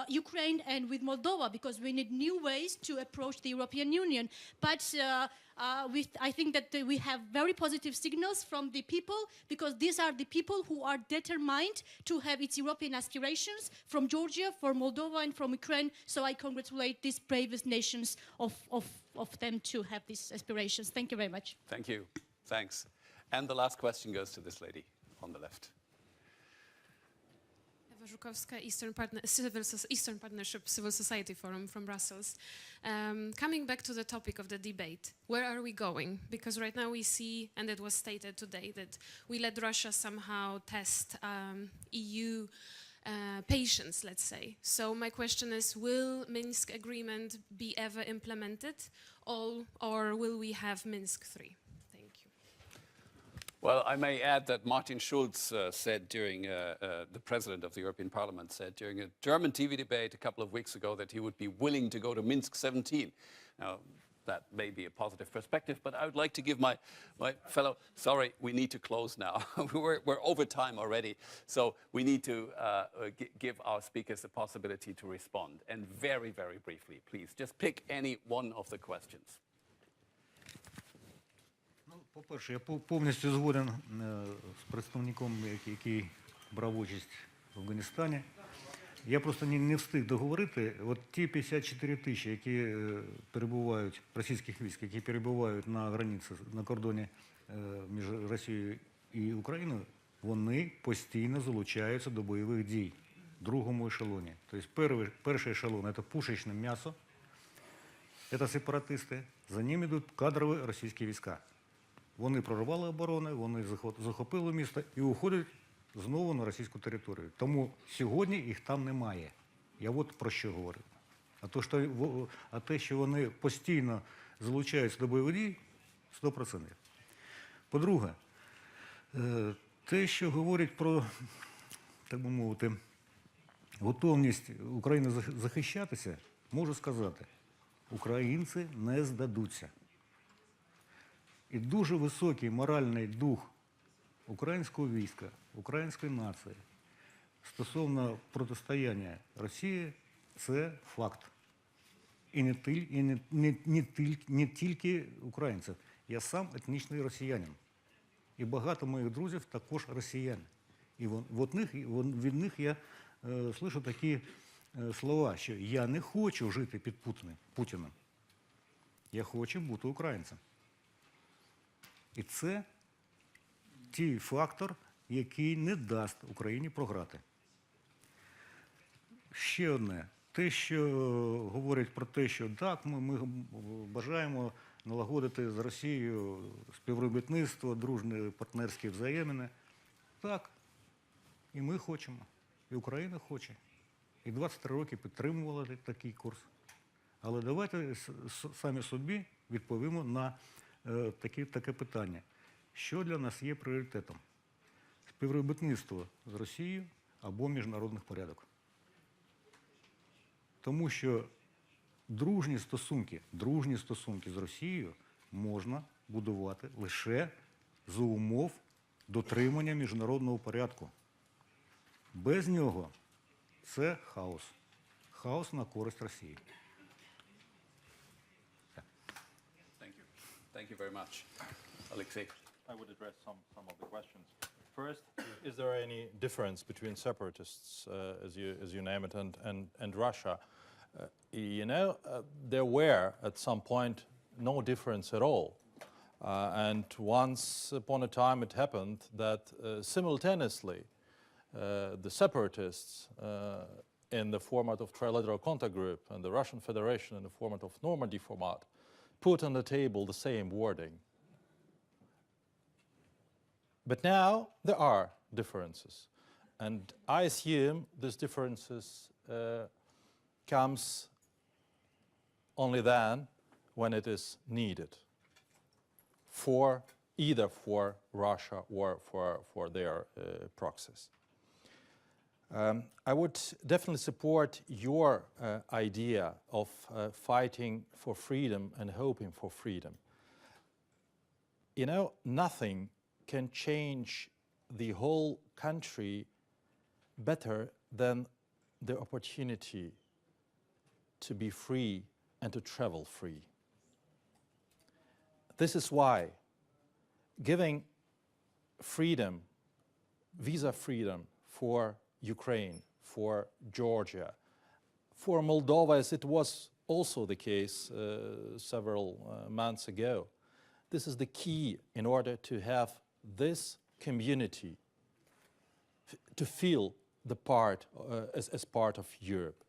Speaker 15: Ukraine, and with Moldova, because we need new ways to approach the European Union. But I think that we have very positive signals from the people, because these are the people who are determined to have its European aspirations from Georgia, from Moldova, and from Ukraine. So I congratulate these bravest nations of them to have these aspirations. Thank you very much.
Speaker 1: Thank you. Thanks. And the last question goes to this lady on the left.
Speaker 16: Ewa Żukowska, Eastern Partnership Civil Society Forum from Brussels. Coming back to the topic of the debate, where are we going? Because right now we see, and it was stated today, that we let Russia somehow test EU patience, let's say. So my question is, will Minsk agreement be ever implemented, or will we have Minsk III?
Speaker 1: Well, I may add that Martin Schulz said during, the president of the European Parliament said during a German TV debate a couple of weeks ago that he would be willing to go to Minsk 17. Now, that may be a positive perspective, but I would like to give my fellow, sorry, we need to close now. we're over time already, so we need to give our speakers the possibility to respond. And very, very briefly, please, just pick any one of the questions.
Speaker 4: По-перше, я повністю згоден з представником, який брав участь в Афганістані. Я просто не встиг договорити. От ті 54 тисячі, які перебувають, російських військ, які перебувають на границі, на кордоні між Росією і Україною, вони постійно залучаються до бойових дій в другому ешелоні. Тобто перший ешелон – це пушечне м'ясо, це сепаратисти, за ними йдуть кадрові російські війська. Вони прорвали оборони, вони захопили місто і уходять знову на російську територію. Тому сьогодні їх там немає. Я от про що говорю. А те, що вони постійно залучаються до бойових дій, 100%. По-друге, те, що говорять про, так би мовити, готовність України захищатися, можу сказати, українці не здадуться. І дуже високий моральний дух українського війська, української нації стосовно протистояння Росії – це факт. І не тільки українців. Я сам етнічний росіянин. І багато моїх друзів також росіяни. І від них я слышу такі слова, що я не хочу жити під Путіним. Я хочу бути українцем. І це той фактор, який не дасть Україні програти. Ще одне. Те, що говорять про те, що так, ми бажаємо налагодити з Росією співробітництво, дружні партнерські взаємини. Так, і ми хочемо, і Україна хоче. І 23 роки підтримували такий курс. Але давайте самі собі відповімо на таке питання. Що для нас є пріоритетом? Співробітництво з Росією або міжнародний порядок? Тому що дружні стосунки з Росією можна будувати лише за умов дотримання міжнародного порядку. Без нього це хаос. Хаос на користь Росії.
Speaker 1: Thank you very much. Alexei.
Speaker 8: I would address some of the questions. First, is there any difference between separatists, as you name it, and Russia? There were at some point no difference at all. And once upon a time it happened that simultaneously the separatists in the format of Trilateral Contact Group and the Russian Federation in the format of Normandy format put on the table the same wording. But now there are differences. And I assume these differences comes only then when it is needed for either for Russia or for their proxies. I would definitely support your idea of fighting for freedom and hoping for freedom. You know, nothing can change the whole country better than the opportunity to be free and to travel free. This is why giving freedom, visa freedom for Ukraine, for Georgia, for Moldova, as it was also the case several months ago, this is the key in order to have this community to feel the part as part of Europe.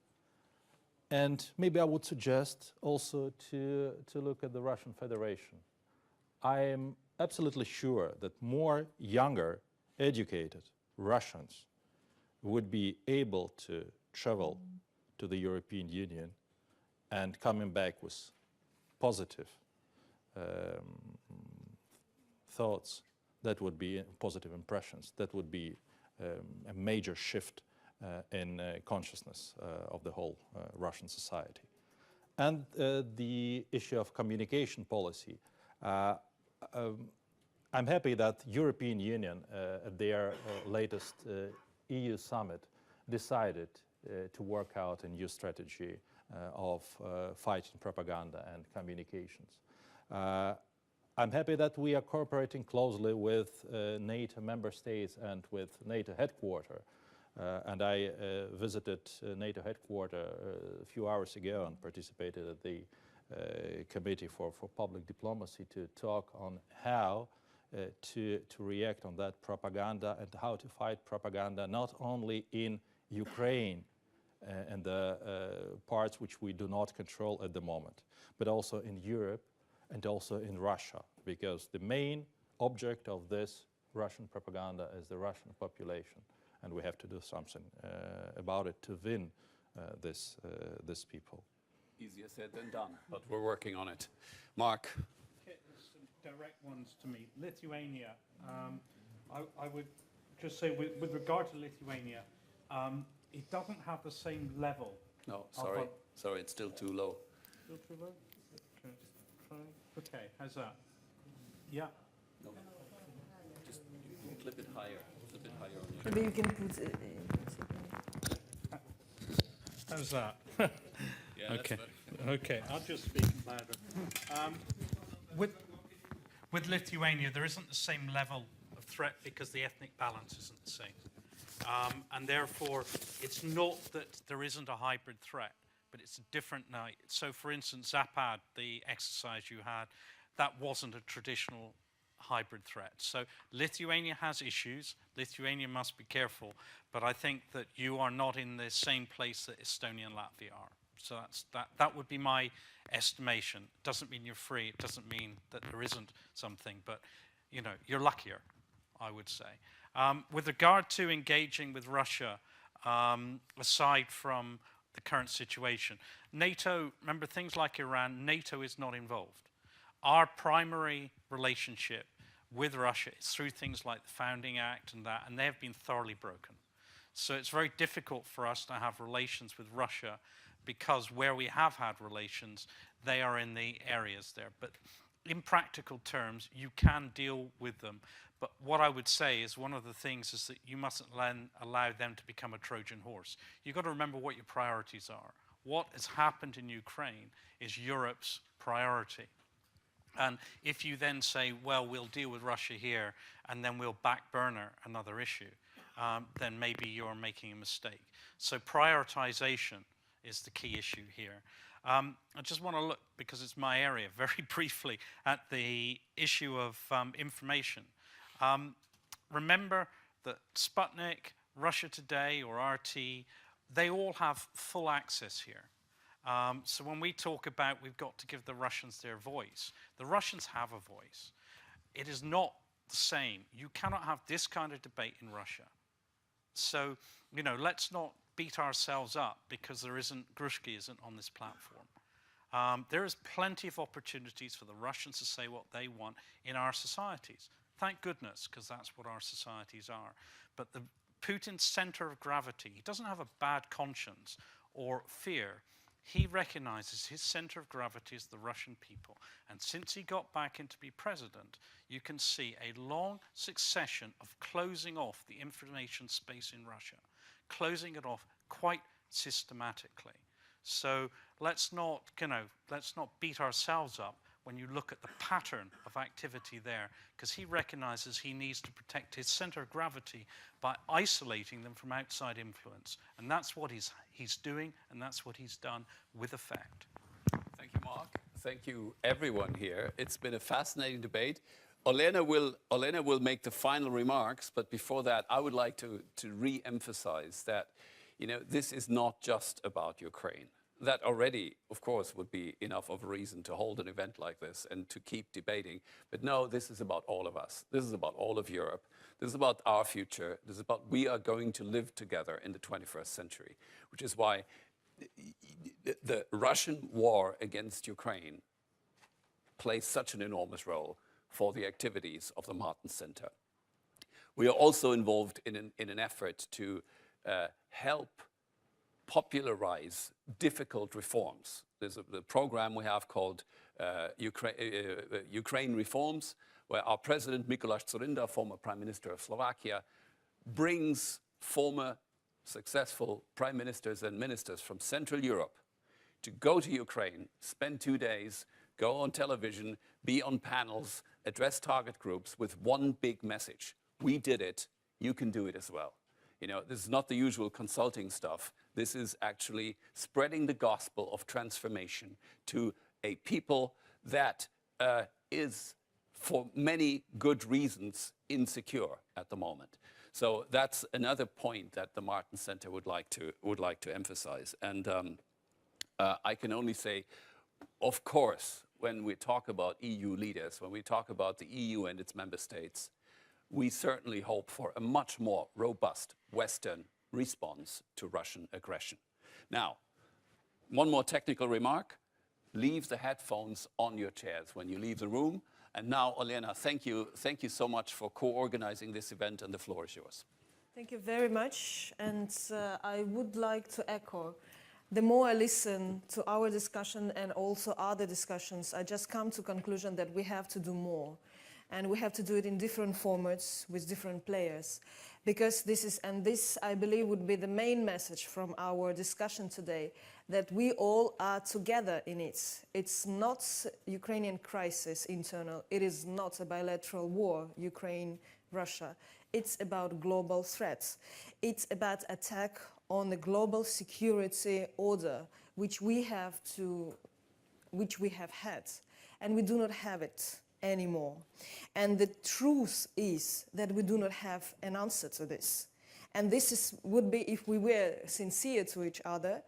Speaker 8: And maybe I would suggest also to look at the Russian Federation. I am absolutely sure that more younger, educated Russians would be able to travel to the European Union and coming back with positive thoughts. That would be positive impressions. That would be a major shift in consciousness of the whole Russian society. And the issue of communication policy. I'm happy that European Union at their latest EU summit decided to work out a new strategy of fighting propaganda and communications. I'm happy that we are cooperating closely with NATO member states and with NATO headquarters. And I visited NATO headquarters a few hours ago and participated at the Committee for Public Diplomacy to talk on how to react on that propaganda and how to fight propaganda not only in Ukraine and the parts which we do not control at the moment, but also in Europe and also in Russia, because the main object of this Russian propaganda is the Russian population, and we have to do something about it to win this people.
Speaker 1: Easier said than done, but we're working on it. Mark.
Speaker 5: Okay, some direct ones to me. Lithuania. I would just say, with regard to Lithuania, it doesn't have the same level.
Speaker 1: No, sorry, it's still too low.
Speaker 5: Still too low? Okay, how's that? Yeah.
Speaker 1: No. Just flip it higher. Flip it higher on your.
Speaker 6: Maybe you can put it.
Speaker 5: How's that?
Speaker 1: Yeah,
Speaker 5: okay.
Speaker 1: That's
Speaker 5: Okay, I'll just speak louder. With Lithuania, there isn't the same level of threat because the ethnic balance isn't the same. And therefore, it's not that there isn't a hybrid threat, but it's a different now. So, for instance, Zapad, the exercise you had, that wasn't a traditional hybrid threat. So Lithuania has issues. Lithuania must be careful. But I think that you are not in the same place that Estonia and Latvia are. So that would be my estimation. It doesn't mean you're free. It doesn't mean that there isn't something. But, you know, you're luckier, I would say. With regard to engaging with Russia, aside from the current situation, NATO, remember things like Iran, NATO is not involved. Our primary relationship with Russia is through things like the Founding Act and that, and they have been thoroughly broken. So it's very difficult for us to have relations with Russia because where we have had relations, they are in the areas there. But in practical terms, you can deal with them. But what I would say is one of the things is that you mustn't allow them to become a Trojan horse. You've got to remember what your priorities are. What has happened in Ukraine is Europe's priority. And if you then say, well, we'll deal with Russia here and then we'll back burner another issue, then maybe you're making a mistake. So prioritization is the key issue here. I just want to look, because it's my area, very briefly at the issue of information. Remember that Sputnik Russia Today or RT, they all have full access here. So when we talk about we've got to give the Russians their voice, the Russians have a voice. It is not the same. You cannot have this kind of debate in Russia. So, you know, let's not beat ourselves up because Grushki isn't on this platform. There is plenty of opportunities for the Russians to say what they want in our societies. Thank goodness, because that's what our societies are. But Putin's center of gravity, he doesn't have a bad conscience or fear. He recognizes his center of gravity is the Russian people. And since he got back in to be president, you can see a long succession of closing off the information space in Russia, closing it off quite systematically. So let's not beat ourselves up when you look at the pattern of activity there, because he recognizes he needs to protect his center of gravity by isolating them from outside influence. And that's what he's doing, and that's what he's done with effect.
Speaker 1: Thank you, Mark. Thank you, everyone here. It's been a fascinating debate. Olena will make the final remarks, but before that, I would like to re-emphasize that, you know, this is not just about Ukraine. That already, of course, would be enough of a reason to hold an event like this and to keep debating. But no, this is about all of us. This is about all of Europe. This is about our future. This is about we are going to live together in the 21st century, which is why the Russian war against Ukraine plays such an enormous role for the activities of the Martens Center. We are also involved in an effort to help popularize difficult reforms. There's the program we have called Ukraine Reforms, where our president, Mikuláš Dzurinda, former prime minister of Slovakia, brings former successful prime ministers and ministers from Central Europe to go to Ukraine, spend 2 days, go on television, be on panels, address target groups with one big message. We did it, you can do it as well. You know, this is not the usual consulting stuff. This is actually spreading the gospel of transformation to a people that is, for many good reasons, insecure at the moment. So that's another point that the Martens Center would like to emphasize. And I can only say, of course, when we talk about EU leaders, when we talk about the EU and its member states, we certainly hope for a much more robust Western response to Russian aggression. Now, one more technical remark. Leave the headphones on your chairs when you leave the room. And now, Olena, thank you so much for co-organizing this event, and the floor is yours.
Speaker 6: Thank you very much. And I would like to echo, the more I listen to our discussion and also other discussions, I just come to the conclusion that we have to do more. And we have to do it in different formats with different players. Because this, I believe, would be the main message from our discussion today, that we all are together in it. It's not Ukrainian crisis internal. It is not a bilateral war, Ukraine, Russia. It's about global threats. It's about attack on the global security order, which we have had, and we do not have it anymore. And the truth is that we do not have an answer to this. And this would be, if we were sincere to each other,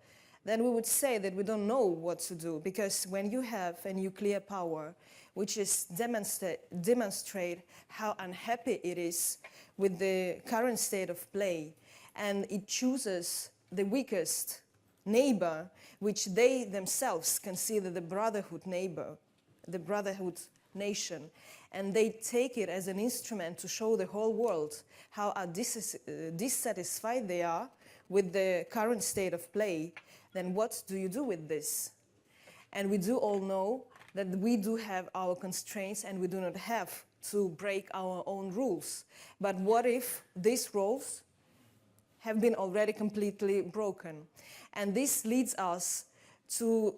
Speaker 6: then we would say that we don't know what to do, because when you have a nuclear power which is demonstrate how unhappy it is with the current state of play, and it chooses the weakest neighbor, which they themselves consider the brotherhood neighbor, the brotherhood nation, and they take it as an instrument to show the whole world how dissatisfied they are with the current state of play, then what do you do with this? And we do all know that we do have our constraints and we do not have to break our own rules. But what if these rules have been already completely broken? And this leads us to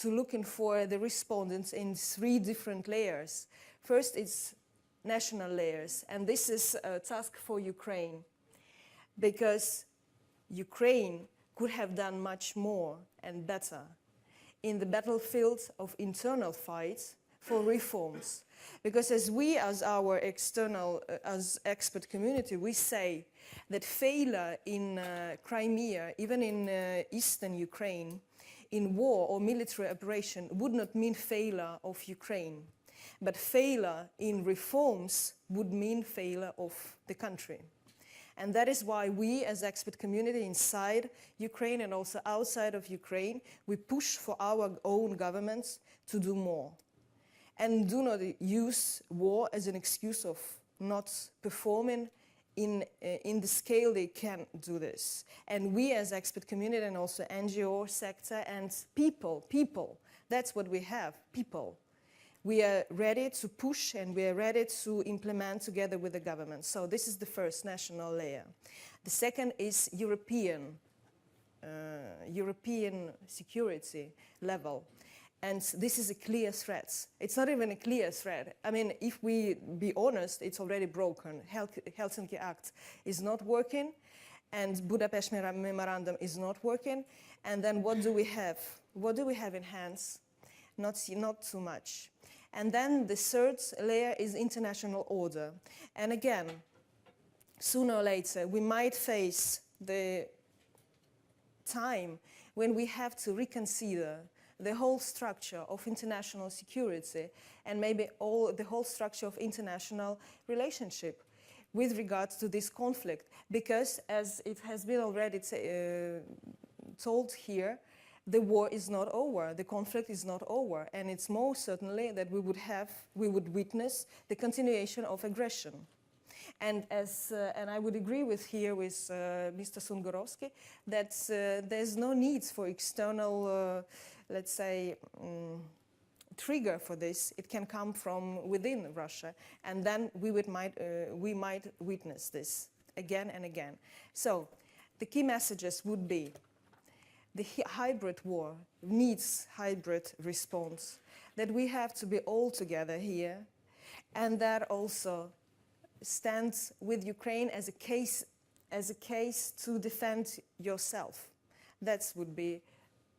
Speaker 6: looking for the respondents in 3 different layers. First, it's national layers, and this is a task for Ukraine, because Ukraine could have done much more and better in the battlefield of internal fights for reforms. Because as we, as our external, as expert community, we say that failure in Crimea, even in eastern Ukraine, in war or military operation would not mean failure of Ukraine, but failure in reforms would mean failure of the country. And that is why we, as expert community inside Ukraine and also outside of Ukraine, we push for our own governments to do more. And do not use war as an excuse of not performing in the scale they can do this. And we as expert community and also NGO sector and people, that's what we have, people. We are ready to push and we are ready to implement together with the government. So this is the first national layer. The second is European security level. And this is a clear threat. It's not even a clear threat. I mean, if we be honest, it's already broken. Helsinki Act is not working, and Budapest Memorandum is not working. And then what do we have? What do we have in hands? Not too much. And then the third layer is international order. And again, sooner or later, we might face the time when we have to reconsider the whole structure of international security and maybe the whole structure of international relationship with regards to this conflict. Because as it has been already told here, the war is not over, the conflict is not over, and it's most certainly that we would witness the continuation of aggression. And and I would agree with Mr. Sungorovsky that there's no need for external, let's say, trigger for this. It can come from within Russia, and then we might witness this again and again. So the key messages would be: the hybrid war needs hybrid response, that we have to be all together here, and that also stands with Ukraine as a case to defend yourself. That would be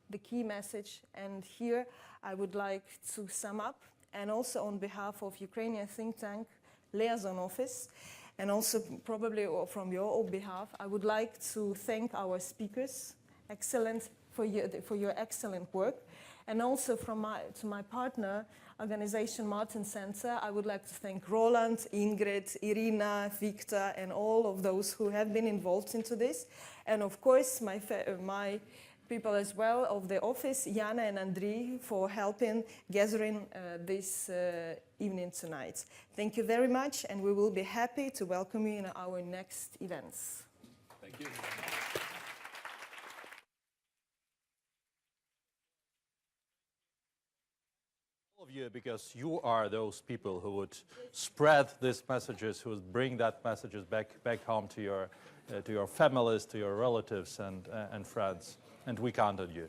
Speaker 6: the key message. And here I would like to sum up, and also on behalf of Ukrainian think tank Liaison Office, and also probably from your own behalf, I would like to thank our speakers. Excellent for your excellent work, and also to my partner organization Martin Center, I would like to thank Roland, Ingrid, Irina, Victor, and all of those who have been involved into this, and of course my people as well of the office, Jana and Andriy, for helping gathering this evening tonight. Thank you very much, and we will be happy to welcome you in our next events.
Speaker 1: Thank you.
Speaker 8: Of you, because you are those people who would spread these messages, who would bring that messages back home to your families, to your relatives and friends, and we count on you.